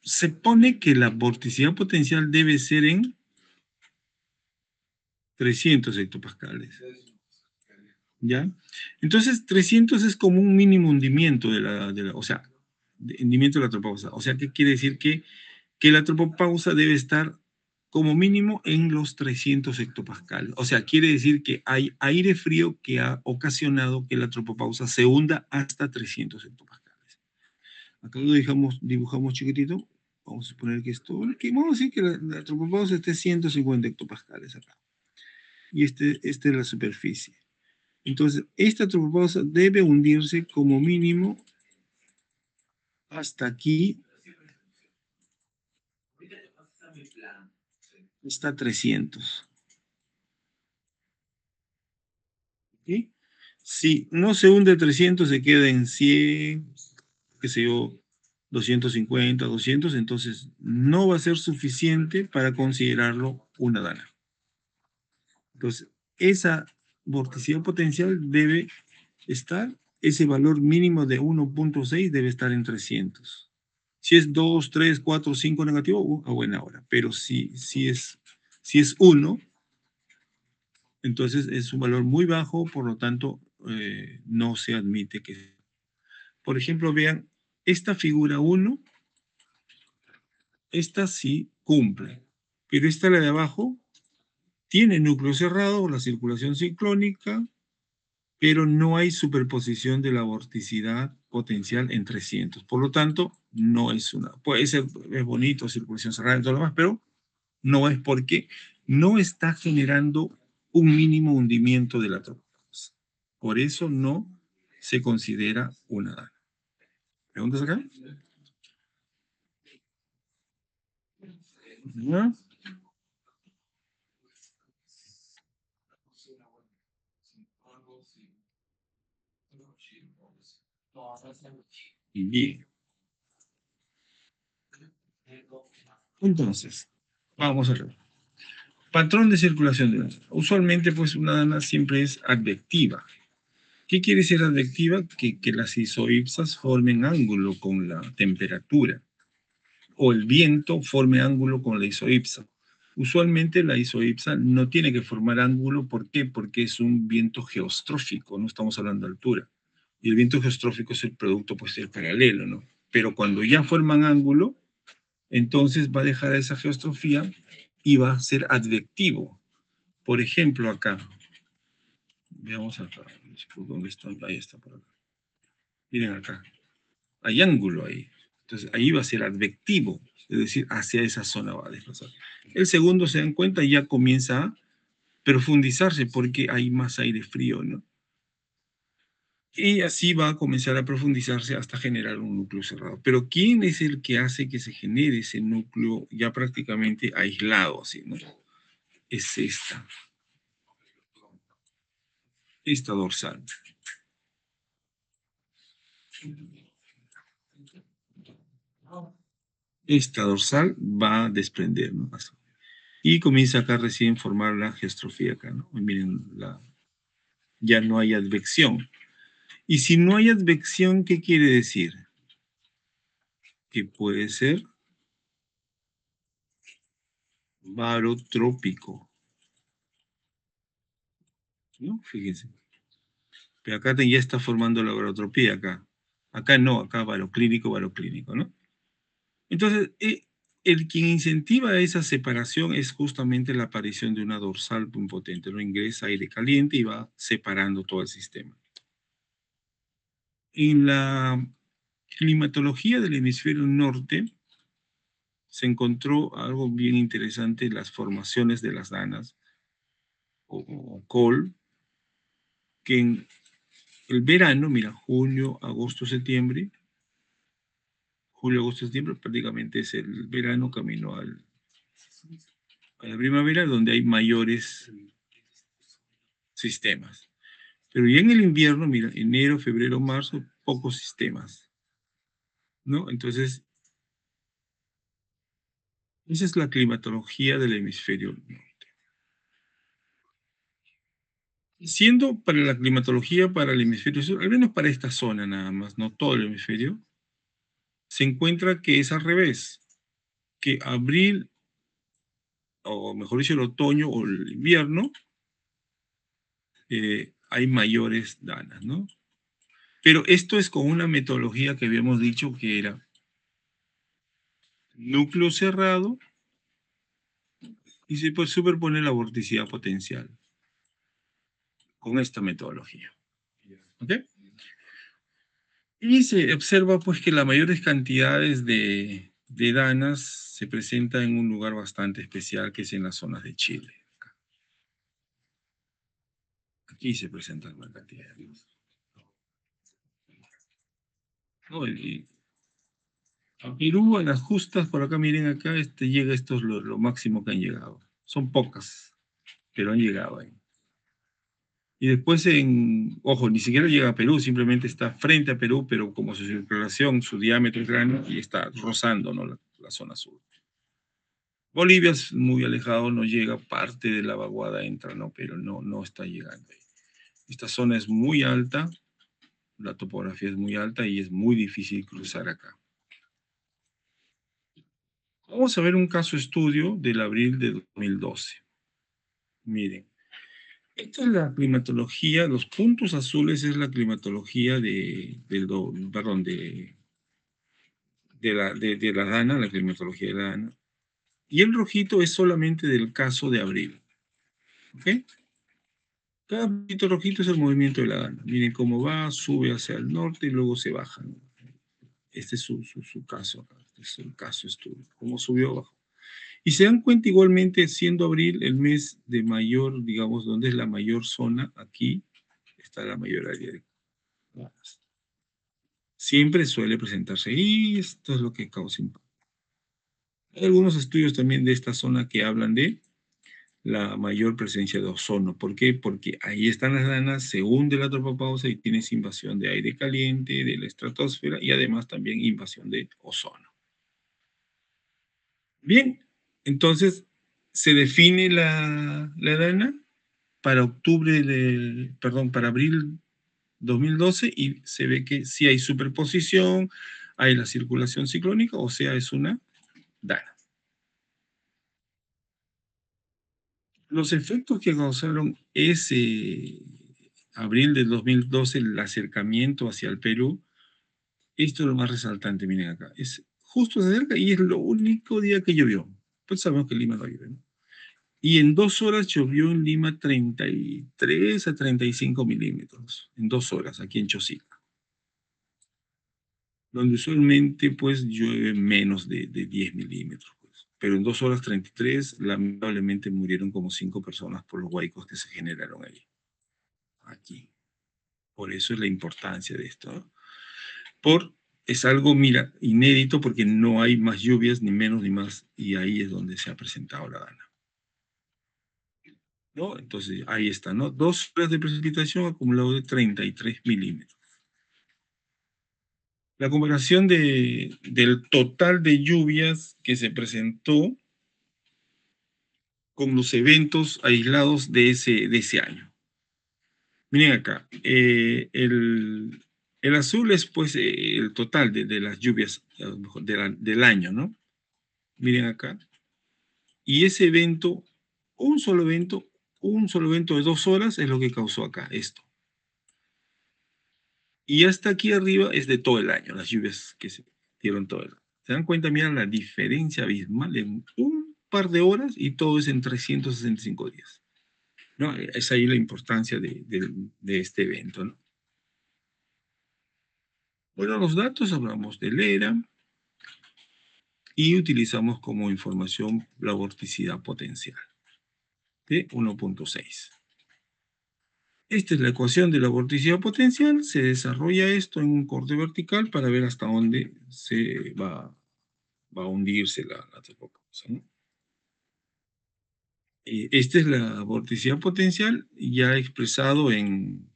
Se pone que la vorticidad potencial debe ser en 300 hectopascales. ¿Ya? Entonces, 300 es como un mínimo hundimiento o sea, hundimiento de la tropausa. O sea, ¿qué quiere decir? Que la tropopausa debe estar como mínimo en los 300 hectopascales. O sea, quiere decir que hay aire frío que ha ocasionado que la tropopausa se hunda hasta 300 hectopascales. Acá lo dibujamos chiquitito. Vamos a suponer que esto, vamos a decir que la tropopausa esté 150 hectopascales acá. Y esta es la superficie. Entonces, esta tropopausa debe hundirse como mínimo hasta aquí, hasta 300. ¿Sí? Si no se hunde 300, se queda en 100, qué sé yo, 250, 200, entonces no va a ser suficiente para considerarlo una dana. Entonces, esa vorticidad potencial debe estar, ese valor mínimo de 1.6 debe estar en 300. Si es 2, 3, 4, 5 negativo, a buena hora. Pero si es 1, entonces es un valor muy bajo, por lo tanto, no se admite que... Por ejemplo, vean, esta figura 1, esta sí cumple, pero esta, la de abajo, tiene núcleo cerrado, la circulación ciclónica, pero no hay superposición de la vorticidad potencial en 300. Por lo tanto, no es una, puede ser, es bonito, circulación cerrada y todo lo demás, pero no es porque no está generando un mínimo hundimiento de la tropa. Por eso no se considera una dana. ¿Preguntas acá? ¿No? Bien. Entonces, vamos a ver. Patrón de circulación de dana. Usualmente, pues, una dana siempre es advectiva. ¿Qué quiere decir advectiva? Que las isoipsas formen ángulo con la temperatura o el viento forme ángulo con la isoipsa. Usualmente la isoipsa no tiene que formar ángulo. ¿Por qué? Porque es un viento geostrófico, no estamos hablando de altura. Y el viento geostrófico es el producto, pues, del paralelo, ¿no? Pero cuando ya forman ángulo, entonces va a dejar esa geostrofía y va a ser advectivo. Por ejemplo, acá, veamos acá, ¿dónde está? Ahí está, por acá. Miren acá, hay ángulo ahí. Entonces ahí va a ser advectivo, es decir, hacia esa zona va a desplazar. El segundo, se dan cuenta, ya comienza a profundizarse porque hay más aire frío, ¿no? Y así va a comenzar a profundizarse hasta generar un núcleo cerrado. Pero ¿quién es el que hace que se genere ese núcleo ya prácticamente aislado, así, ¿no? Es esta dorsal. Esta dorsal va a desprender, ¿no? Y comienza acá recién a formar la geostrofía acá, ¿no? Y miren, ya no hay advección. Y si no hay advección, ¿qué quiere decir? Que puede ser barotrópico, ¿no? Fíjense. Pero acá ya está formando la barotropía acá. Acá no, acá baroclínico, ¿no? Entonces, el quien incentiva esa separación es justamente la aparición de una dorsal muy potente, ¿no? Ingresa aire caliente y va separando todo el sistema. En la climatología del hemisferio norte se encontró algo bien interesante, las formaciones de las danas o col, que en el verano, mira, junio, agosto, septiembre, julio, agosto, septiembre, prácticamente es el verano camino a la primavera, donde hay mayores sistemas. Pero ya en el invierno, mira, enero, febrero, marzo, pocos sistemas, ¿no? Entonces, esa es la climatología del hemisferio norte. Siendo para la climatología para el hemisferio sur, al menos para esta zona nada más, no todo el hemisferio, se encuentra que es al revés, que abril, o mejor dicho, el otoño o el invierno, hay mayores danas, ¿no? Pero esto es con una metodología que habíamos dicho que era núcleo cerrado y se puede superponer la vorticidad potencial con esta metodología. ¿Ok? Y se observa pues que las mayores cantidades de danas se presentan en un lugar bastante especial que es en las zonas de Chile. Aquí se presentan la cantidad de danas. ¿No? A Perú, en las justas, por acá, miren acá, llega esto es lo máximo que han llegado. Son pocas, pero han llegado ahí. Y después ojo, ni siquiera llega a Perú, simplemente está frente a Perú, pero como su circulación, su diámetro es grande y está rozando, ¿no? la zona sur. Bolivia es muy alejado, no llega, parte de la vaguada entra, ¿no? Pero no está llegando ahí. Esta zona es muy alta, la topografía es muy alta y es muy difícil cruzar acá. Vamos a ver un caso estudio del abril de 2012. Miren, esta es la climatología, los puntos azules es la climatología de la Dana, la climatología de la Dana, y el rojito es solamente del caso de abril. ¿Ok? Cada puntito rojito es el movimiento de la dana. Miren cómo va, sube hacia el norte y luego se baja, ¿no? Este es su caso, este es el caso estudio, cómo subió abajo. Y se dan cuenta igualmente, siendo abril el mes de mayor, digamos, donde es la mayor zona, aquí está la mayor área de danas. Siempre suele presentarse y esto es lo que causa impacto. Hay algunos estudios también de esta zona que hablan de la mayor presencia de ozono. ¿Por qué? Porque ahí están las danas, se hunde la tropopausa y tienes invasión de aire caliente, de la estratosfera y además también invasión de ozono. Bien, entonces se define la dana para para abril 2012 y se ve que sí hay superposición, hay la circulación ciclónica, o sea, es una dana. Los efectos que causaron ese abril del 2012, el acercamiento hacia el Perú, esto es lo más resaltante, miren acá, es justo de cerca y es lo único día que llovió. Pues sabemos que Lima no llueve, ¿no? Y en 2 horas llovió en Lima 33 a 35 milímetros, en 2 horas, aquí en Chosica, donde usualmente pues llueve menos de 10 milímetros. Pues. Pero en 2 horas 33, lamentablemente murieron como 5 personas por los huaicos que se generaron ahí, aquí. Por eso es la importancia de esto. ¿No? Es algo, mira, inédito porque no hay más lluvias, ni menos ni más, y ahí es donde se ha presentado la dana. ¿No? Entonces, ahí está, ¿no? 2 horas de precipitación acumulado de 33 milímetros. La comparación del total de lluvias que se presentó con los eventos aislados de ese año. Miren acá, el azul es pues el total de las lluvias del año, ¿no? Miren acá. Y ese evento, un solo evento, un solo evento de 2 horas es lo que causó acá esto. Y hasta aquí arriba es de todo el año, las lluvias que se dieron todo el año. ¿Se dan cuenta? Miren la diferencia abismal en un par de horas y todo es en 365 días. ¿No? Es ahí la importancia de este evento. ¿No? Bueno, los datos hablamos del ERA y utilizamos como información la vorticidad potencial de 1.6. Esta es la ecuación de la vorticidad potencial. Se desarrolla esto en un corte vertical para ver hasta dónde se va a hundirse la tropopausa. ¿No? Esta es la vorticidad potencial ya expresado en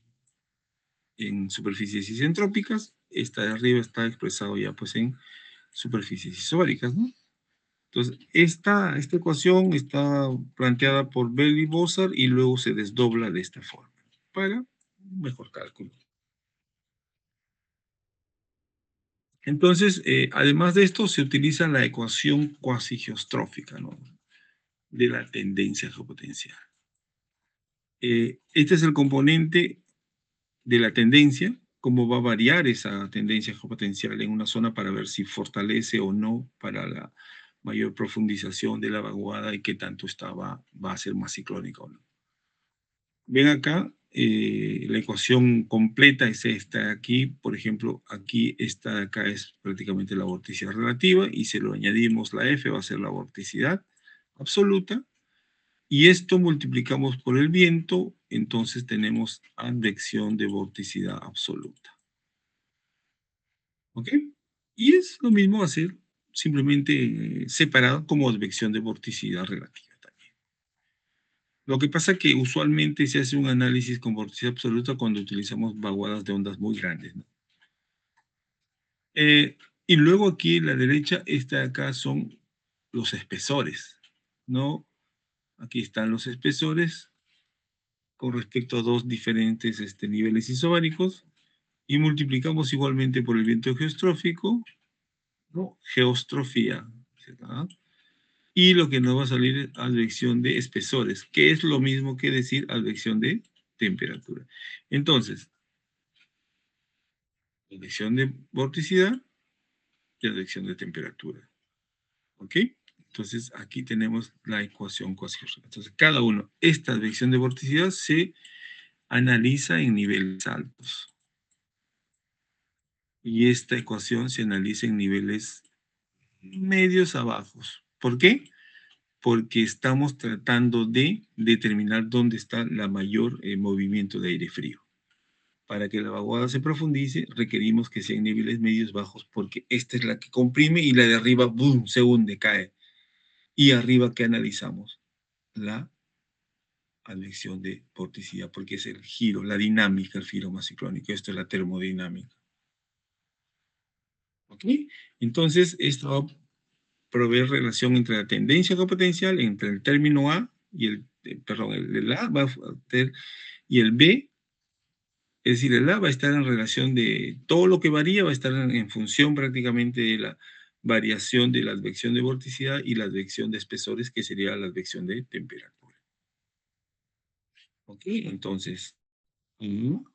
superficies isentrópicas. Esta de arriba está expresado ya pues en superficies isobáricas. ¿No? Entonces, esta ecuación está planteada por Bell y Bozar y luego se desdobla de esta forma para un mejor cálculo. Entonces, además de esto, se utiliza la ecuación cuasi geostrófica, ¿no? De la tendencia geopotencial. Este es el componente de la tendencia, cómo va a variar esa tendencia geopotencial en una zona para ver si fortalece o no para la mayor profundización de la vaguada y qué tanto va a ser más ciclónica o no. Ven acá, la ecuación completa es esta aquí, por ejemplo, aquí esta de acá es prácticamente la vorticidad relativa y si lo añadimos la F va a ser la vorticidad absoluta y esto multiplicamos por el viento, entonces tenemos advección de vorticidad absoluta. ¿Ok? Y es lo mismo hacer simplemente separado como advección de vorticidad relativa también. Lo que pasa es que usualmente se hace un análisis con vorticidad absoluta cuando utilizamos vaguadas de ondas muy grandes. ¿No? Y luego aquí en la derecha, esta de acá son los espesores. ¿No? Aquí están los espesores con respecto a dos diferentes niveles isobáricos y multiplicamos igualmente por el viento geostrófico, ¿no? Geostrofía, ¿verdad? Y lo que nos va a salir es advección de espesores, que es lo mismo que decir advección de temperatura. Entonces, advección de vorticidad y advección de temperatura. ¿Ok? Entonces, aquí tenemos la ecuación cuasi. Entonces, cada uno, esta advección de vorticidad se analiza en niveles altos. Y esta ecuación se analiza en niveles medios a bajos. ¿Por qué? Porque estamos tratando de determinar dónde está la mayor movimiento de aire frío. Para que la vaguada se profundice, requerimos que sea en niveles medios bajos, porque esta es la que comprime y la de arriba, ¡boom!, se hunde, cae. Y arriba, ¿qué analizamos? La advección de vorticidad, porque es el giro, la dinámica, el giro más ciclónico. Esto es la termodinámica. ¿Ok? Entonces, esto va a proveer relación entre la tendencia potencial, entre el término A y el A va a tener, y el B, es decir, el A va a estar en relación de todo lo que varía, va a estar en función prácticamente de la variación de la advección de vorticidad y la advección de espesores, que sería la advección de temperatura. ¿Ok? Entonces, U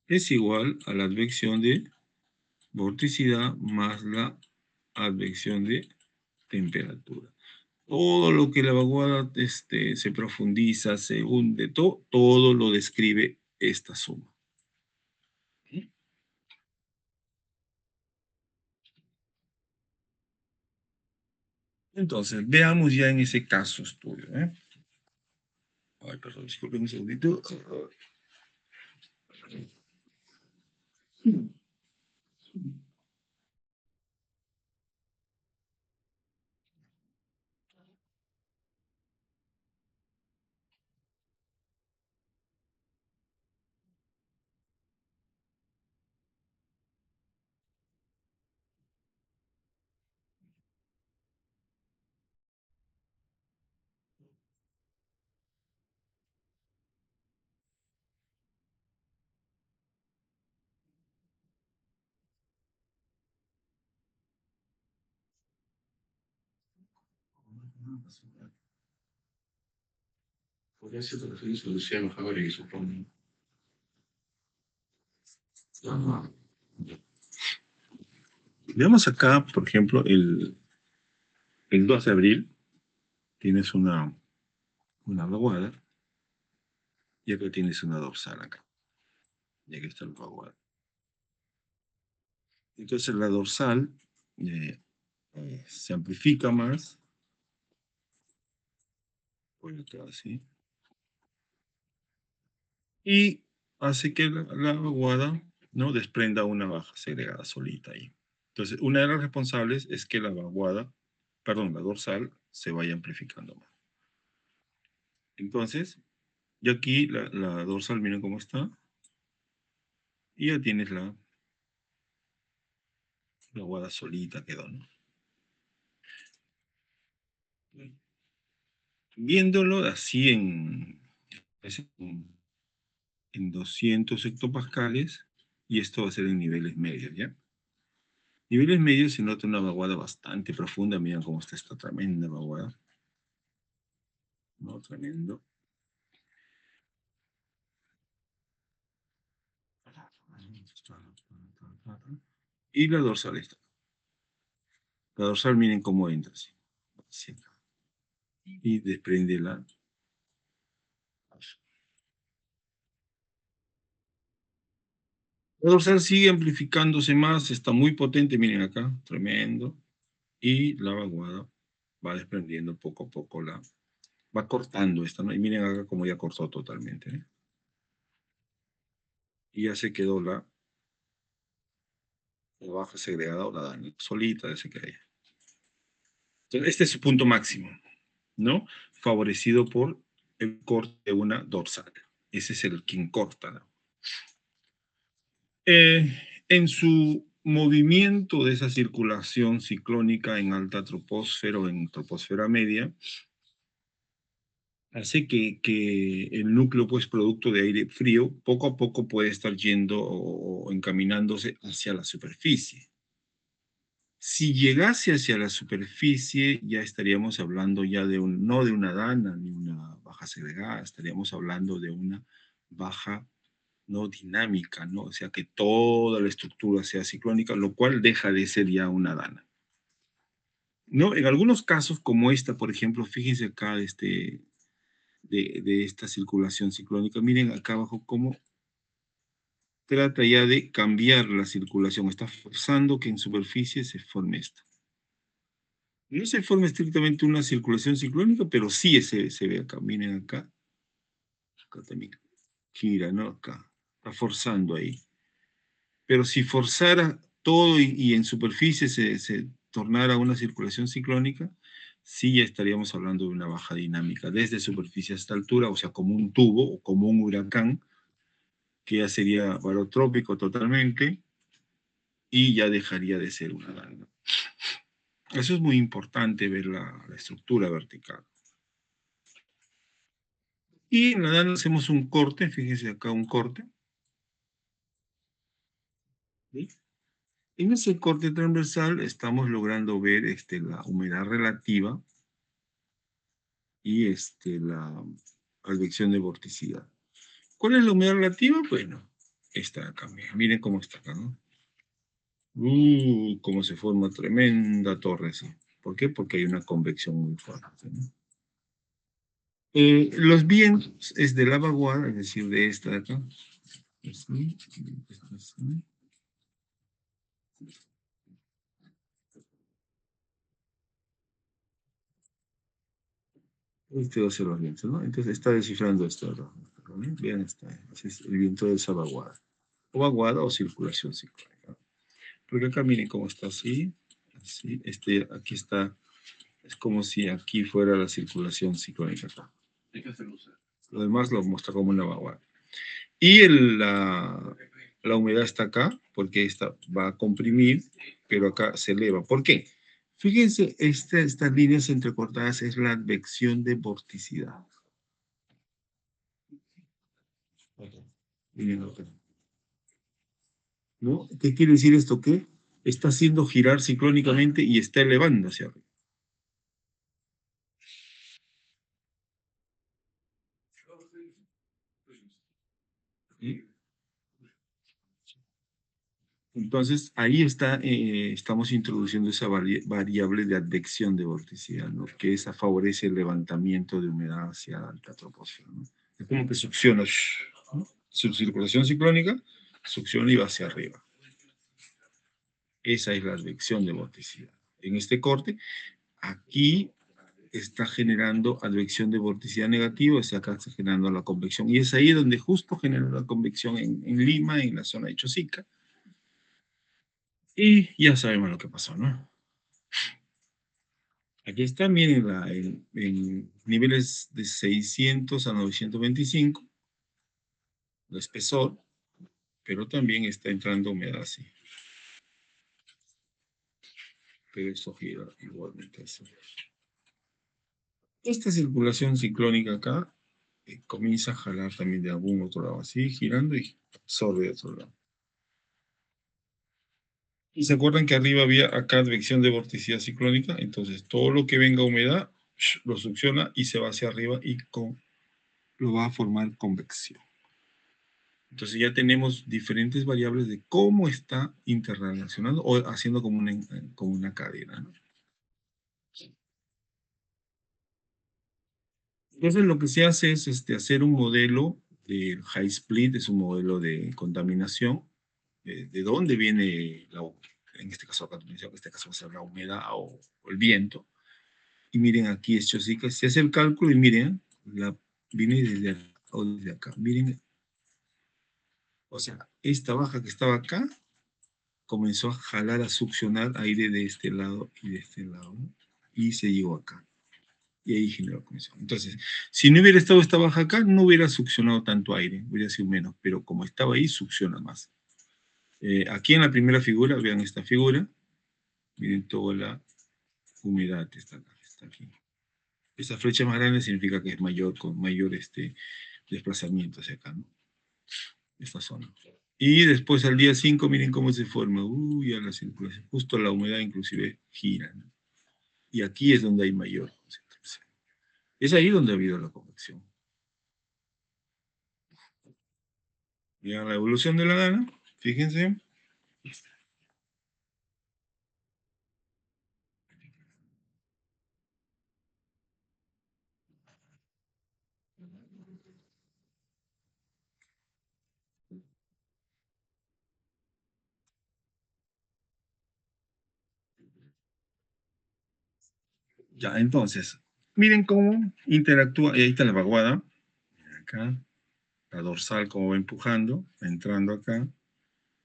es igual a la advección de vorticidad más la advección de temperatura. Todo lo que la vaguada se profundiza, se hunde, todo lo describe esta suma. Entonces, veamos ya en ese caso estudio. Ay, perdón, disculpen un segundito. Podría ser que solución mejor y supongo. Veamos acá, por ejemplo, el 2 de abril tienes una vaguada y acá tienes una dorsal acá. Y aquí está la vaguada. Entonces la dorsal se amplifica más. Por acá, así. Y hace que la vaguada, ¿no?, desprenda una baja segregada solita ahí. Entonces, una de las responsables es que la vaguada, perdón, la dorsal se vaya amplificando más. Entonces, y aquí la dorsal, miren cómo está. Y ya tienes la vaguada solita quedó, ¿no? Viéndolo así en 200 hectopascales, y esto va a ser en niveles medios, ¿ya? Niveles medios se nota una vaguada bastante profunda. Miren cómo está esta tremenda vaguada. No, tremendo. Y la dorsal está. La dorsal, miren cómo entra. Así. Y desprende la. La dorsal sigue amplificándose más, está muy potente, miren acá, tremendo. Y la vaguada va desprendiendo poco a poco va cortando esta, ¿no? Y miren acá cómo ya cortó totalmente, ¿eh? Y ya se quedó la baja segregada o la daña, solita de ese que hay. Entonces, este es su punto máximo, ¿no? Favorecido por el corte de una dorsal. Ese es el quien corta, ¿no? En su movimiento de esa circulación ciclónica en alta troposfera o en troposfera media, hace que el núcleo, pues producto de aire frío, poco a poco puede estar yendo o encaminándose hacia la superficie. Si llegase hacia la superficie, ya estaríamos hablando ya no de una dana ni una baja segregada, estaríamos hablando de una baja no dinámica, ¿no? O sea, que toda la estructura sea ciclónica, lo cual deja de ser ya una dana. ¿No? En algunos casos como esta, por ejemplo, fíjense acá, de esta circulación ciclónica. Miren acá abajo cómo trata ya de cambiar la circulación. Está forzando que en superficie se forme esto. No se forma estrictamente una circulación ciclónica, pero sí se ve acá. Miren acá. Acá también gira, ¿no? Acá. Está forzando ahí. Pero si forzara todo y en superficie se tornara una circulación ciclónica, sí ya estaríamos hablando de una baja dinámica desde superficie hasta altura, o sea, como un tubo o como un huracán, que ya sería barotrópico totalmente y ya dejaría de ser una lana. Eso es muy importante ver la estructura vertical. Y en la dana hacemos un corte, fíjense acá un corte. ¿Sí? En ese corte transversal estamos logrando ver la humedad relativa y la advección de vorticidad. ¿Cuál es la humedad relativa? Bueno, esta de acá, miren cómo está acá, ¿no? Cómo se forma tremenda torre, ¿sí? ¿Por qué? Porque hay una convección muy fuerte, ¿no? Los vientos es de la vaguada, es decir, de esta de acá. Así, así. Este va a ser los vientos, ¿no? Entonces está descifrando esto, ¿no? Vean, ese es el viento de esa vaguada. O vaguada o circulación ciclónica. Porque acá miren cómo está así, así. Aquí está, es como si aquí fuera la circulación ciclónica acá. Lo demás lo muestra como una vaguada. Y la humedad está acá, porque esta va a comprimir, pero acá se eleva. ¿Por qué? Fíjense, estas líneas entrecortadas es la advección de vorticidad. Miren acá. ¿No? ¿Qué quiere decir esto? Que está haciendo girar ciclónicamente y está elevando hacia arriba. ¿Sí? Entonces, ahí estamos introduciendo esa variable de advección de vorticidad, ¿no? Que esa favorece el levantamiento de humedad hacia alta troposfera, ¿no? Es como que succiona, ¿no? Su circulación ciclónica succiona y va hacia arriba. Esa es la advección de vorticidad. En este corte, aquí está generando advección de vorticidad negativa, o sea, acá está generando la convección. Y es ahí donde justo genera la convección en Lima, en la zona de Chosica. Y ya sabemos lo que pasó, ¿no? Aquí está, miren, en niveles de 600 a 925, el espesor, pero también está entrando humedad así. Pero esto gira igualmente así. Esta circulación ciclónica acá comienza a jalar también de algún otro lado, así, girando y absorbe de otro lado. ¿Y se acuerdan que arriba había acá advección de vorticidad ciclónica? Entonces, todo lo que venga humedad lo succiona y se va hacia arriba y lo va a formar convección. Entonces ya tenemos diferentes variables de cómo está interrelacionando o haciendo como una cadena, ¿no? Entonces lo que se hace es hacer un modelo de high split, es un modelo de contaminación, de dónde viene, en este caso la contaminación, en este caso va a ser la humedad o el viento. Y miren, aquí es Chosica, se hace el cálculo y miren, viene desde acá o desde acá. Miren, o sea, esta baja que estaba acá comenzó a jalar, a succionar aire de este lado y de este lado, ¿no? Y se llegó acá. Y ahí generó convección. Entonces, si no hubiera estado esta baja acá, no hubiera succionado tanto aire, hubiera sido menos, pero como estaba ahí, succiona más. Aquí en la primera figura, vean esta figura, miren toda la humedad está acá, está aquí. Esta flecha más grande significa que es mayor, con mayor desplazamiento hacia acá, ¿no? Esta zona. Y después al día 5 miren cómo se forma. Uy, a la circulación. Justo la humedad inclusive gira, ¿no? Y aquí es donde hay mayor concentración. Es ahí donde ha habido la convección. Vean la evolución de la dana, fíjense. Ya, entonces, miren cómo interactúa, y ahí está la vaguada, acá, la dorsal como va empujando, va entrando acá,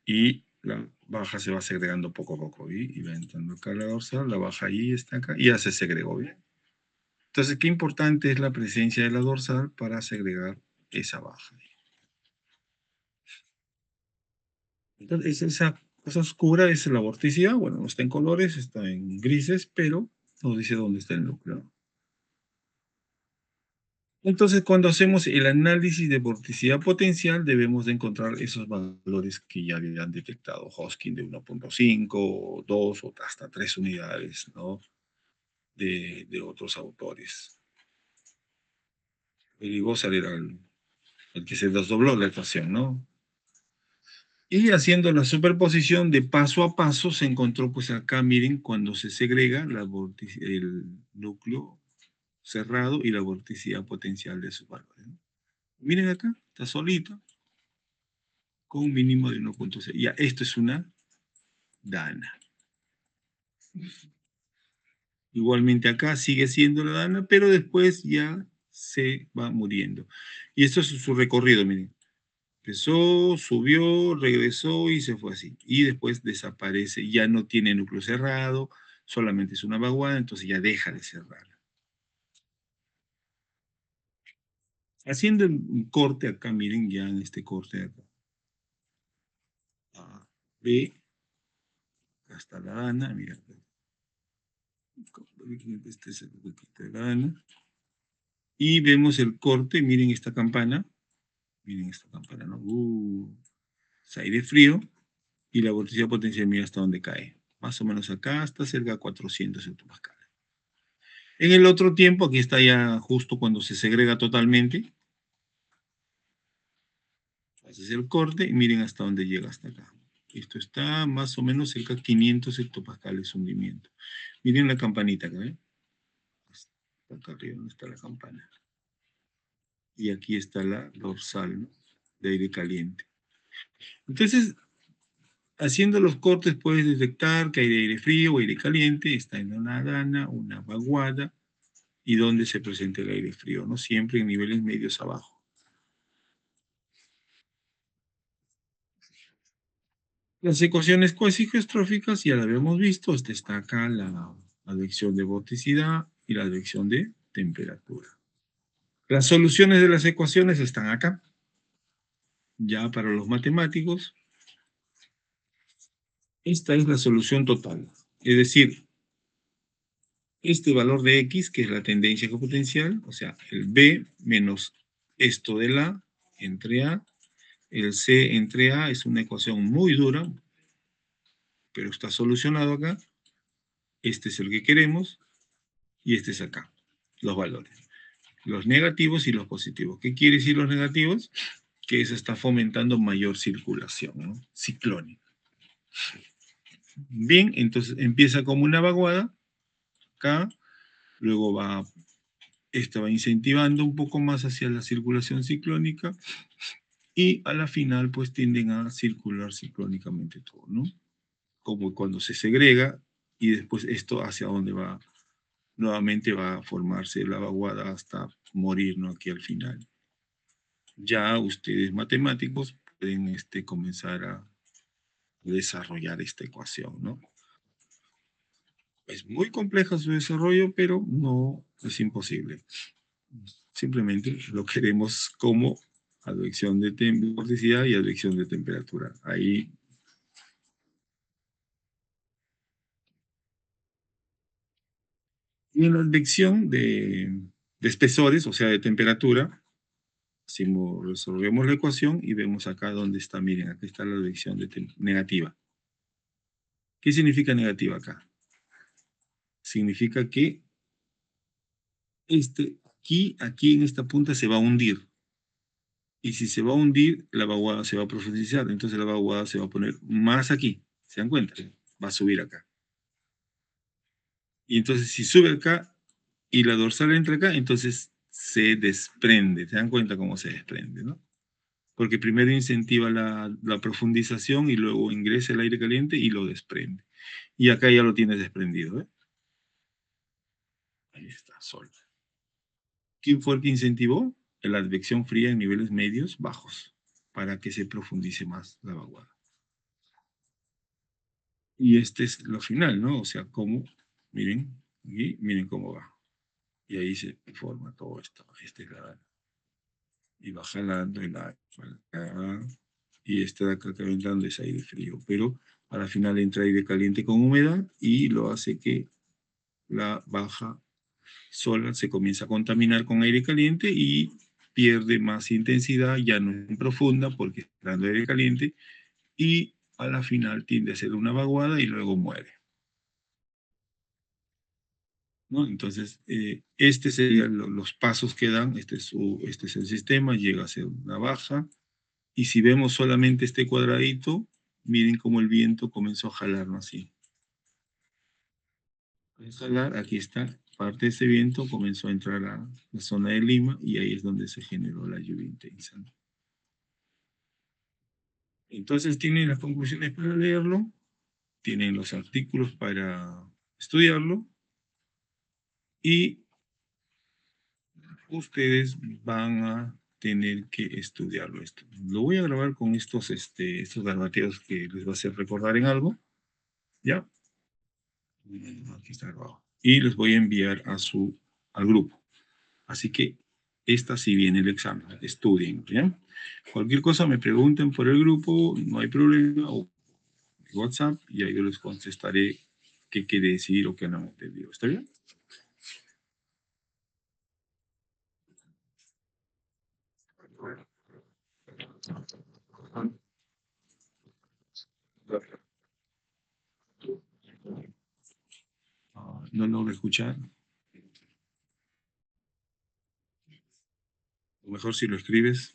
y la baja se va segregando poco a poco, y va entrando acá la dorsal, la baja ahí, está acá, y ya se segregó, ¿bien? Entonces, qué importante es la presencia de la dorsal para segregar esa baja. Entonces, esa cosa oscura es la vorticidad, bueno, no está en colores, está en grises, pero nos dice dónde está el núcleo. Entonces, cuando hacemos el análisis de vorticidad potencial, debemos de encontrar esos valores que ya habían detectado Hoskin de 1.5, 2 o hasta 3 unidades, ¿no? De otros autores. El Igosar era el que se desdobló la ecuación, ¿no? Y haciendo la superposición de paso a paso, se encontró, pues acá, miren, cuando se segrega el núcleo cerrado y la vorticidad potencial de sus valores, ¿no? Miren acá, está solito, con un mínimo de 1.6. Ya, esto es una dana. Igualmente acá sigue siendo la dana, pero después ya se va muriendo. Y esto es su recorrido, miren. Empezó, subió, regresó y se fue así. Y después desaparece, ya no tiene núcleo cerrado, solamente es una vaguada, entonces ya deja de cerrar. Haciendo un corte acá, miren, ya en este corte acá. A, B, hasta la dana, mira. Este es el huequito de la dana. Y vemos el corte, miren esta campana, ¿no? Es aire frío, y la vorticidad potencial, mira hasta dónde cae. Más o menos acá, hasta cerca de 400 hectopascales. En el otro tiempo, aquí está ya justo cuando se segrega totalmente. Haces el corte y miren hasta dónde llega, hasta acá. Esto está más o menos cerca de 500 hectopascales hundimiento. Miren la campanita acá, ¿eh? Acá arriba donde está la campana. Y aquí está la dorsal, ¿no? De aire caliente. Entonces, haciendo los cortes puedes detectar que hay aire frío o aire caliente, está en una dana, una vaguada, y donde se presenta el aire frío, ¿no? Siempre en niveles medios abajo. Las ecuaciones cuasigeostróficas ya la habíamos visto, está acá la advección de vorticidad y la advección de temperatura. Las soluciones de las ecuaciones están acá. Ya para los matemáticos, esta es la solución total. Es decir, este valor de X, que es la tendencia equipotencial, o sea, el B menos esto de la entre A, el C entre A es una ecuación muy dura, pero está solucionado acá. Este es el que queremos y este es acá, los valores. Los negativos y los positivos. ¿Qué quiere decir los negativos? Que eso está fomentando mayor circulación, ¿no? Ciclónica. Bien, entonces empieza como una vaguada, acá, luego esto va incentivando un poco más hacia la circulación ciclónica y a la final pues tienden a circular ciclónicamente todo, ¿no? Como cuando se segrega y después esto hacia dónde va, nuevamente va a formarse la vaguada hasta morir, ¿no? Aquí al final. Ya ustedes matemáticos pueden comenzar a desarrollar esta ecuación, ¿no? Es muy compleja su desarrollo, pero no es imposible. Simplemente lo queremos como advección de vorticidad y advección de temperatura. Ahí. Y en la advección de espesores, o sea, de temperatura, resolvemos la ecuación y vemos acá dónde está, miren, aquí está la advección negativa. ¿Qué significa negativa acá? Significa que aquí en esta punta se va a hundir. Y si se va a hundir, la vaguada se va a profundizar. Entonces la vaguada se va a poner más aquí. ¿Se dan cuenta? Va a subir acá. Y entonces si sube acá y la dorsal entra acá, entonces se desprende. ¿Se dan cuenta cómo se desprende, no? Porque primero incentiva la profundización y luego ingresa el aire caliente y lo desprende. Y acá ya lo tienes desprendido, ¿eh? Ahí está, sol. ¿Quién fue el que incentivó? La advección fría en niveles medios bajos, para que se profundice más la vaguada. Y este es lo final, ¿no? O sea, cómo, miren, y miren cómo va. Y ahí se forma todo esto. Este es la, y va jalando y la, y este de acá que va entrando es aire frío, pero a la final entra aire caliente con humedad y lo hace que la baja sola se comienza a contaminar con aire caliente y pierde más intensidad, ya no es profunda porque está dando aire caliente y a la final tiende a ser una vaguada y luego muere. ¿No? Entonces, este serían los pasos que dan, este es el sistema, llega a ser una baja, y si vemos solamente este cuadradito, miren cómo el viento comenzó a jalarlo así. Al jalar, aquí está, parte de ese viento comenzó a entrar a la zona de Lima, y ahí es donde se generó la lluvia intensa. Entonces tienen las conclusiones para leerlo, tienen los artículos para estudiarlo, y ustedes van a tener que estudiarlo esto. Lo voy a grabar con estos garbateos que les va a hacer recordar en algo, ¿ya? Aquí está grabado. Y les voy a enviar al grupo. Así que esta sí viene el examen, estudien, ¿ya? Cualquier cosa me pregunten por el grupo, no hay problema, o WhatsApp, y ahí yo les contestaré qué quiere decir o qué no me entendido. ¿Está bien? No logro escuchar. O mejor si lo escribes.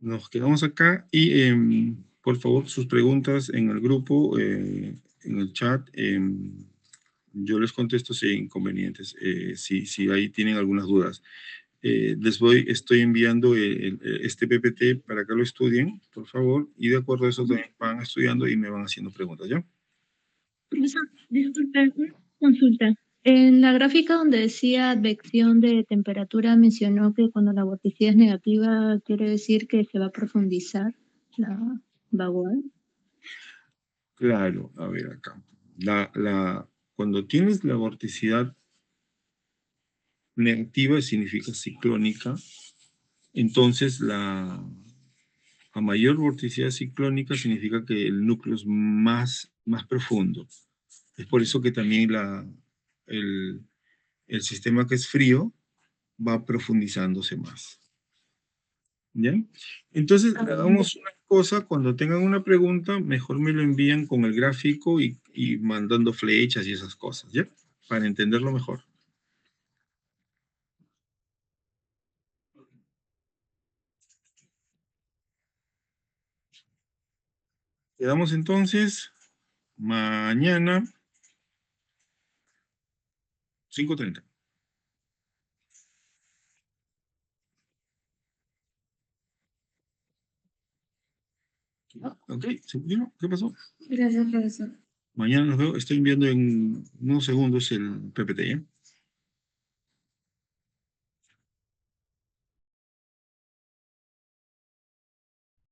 Nos quedamos acá y por favor sus preguntas en el grupo, en el chat, yo les contesto si hay inconvenientes, si ahí tienen algunas dudas. Estoy enviando este PPT para que lo estudien, por favor, y de acuerdo a eso también van estudiando y me van haciendo preguntas, ¿ya? Profesor, disculpe, una consulta. En la gráfica donde decía advección de temperatura mencionó que cuando la vorticidad es negativa quiere decir que se va a profundizar la vaguada. Claro, a ver acá. Cuando tienes la vorticidad negativa significa ciclónica, entonces a mayor vorticidad ciclónica significa que el núcleo es más profundo. Es por eso que también el, el sistema que es frío va profundizándose más. ¿Ya? Entonces, hagamos una cosa, cuando tengan una pregunta, mejor me lo envían con el gráfico y mandando flechas y esas cosas, ¿ya? Para entenderlo mejor. Quedamos entonces mañana 5:30. Ok, ¿seguro? ¿Qué pasó? Gracias, profesor. Mañana los veo, estoy enviando en unos segundos el PPT, ¿ya?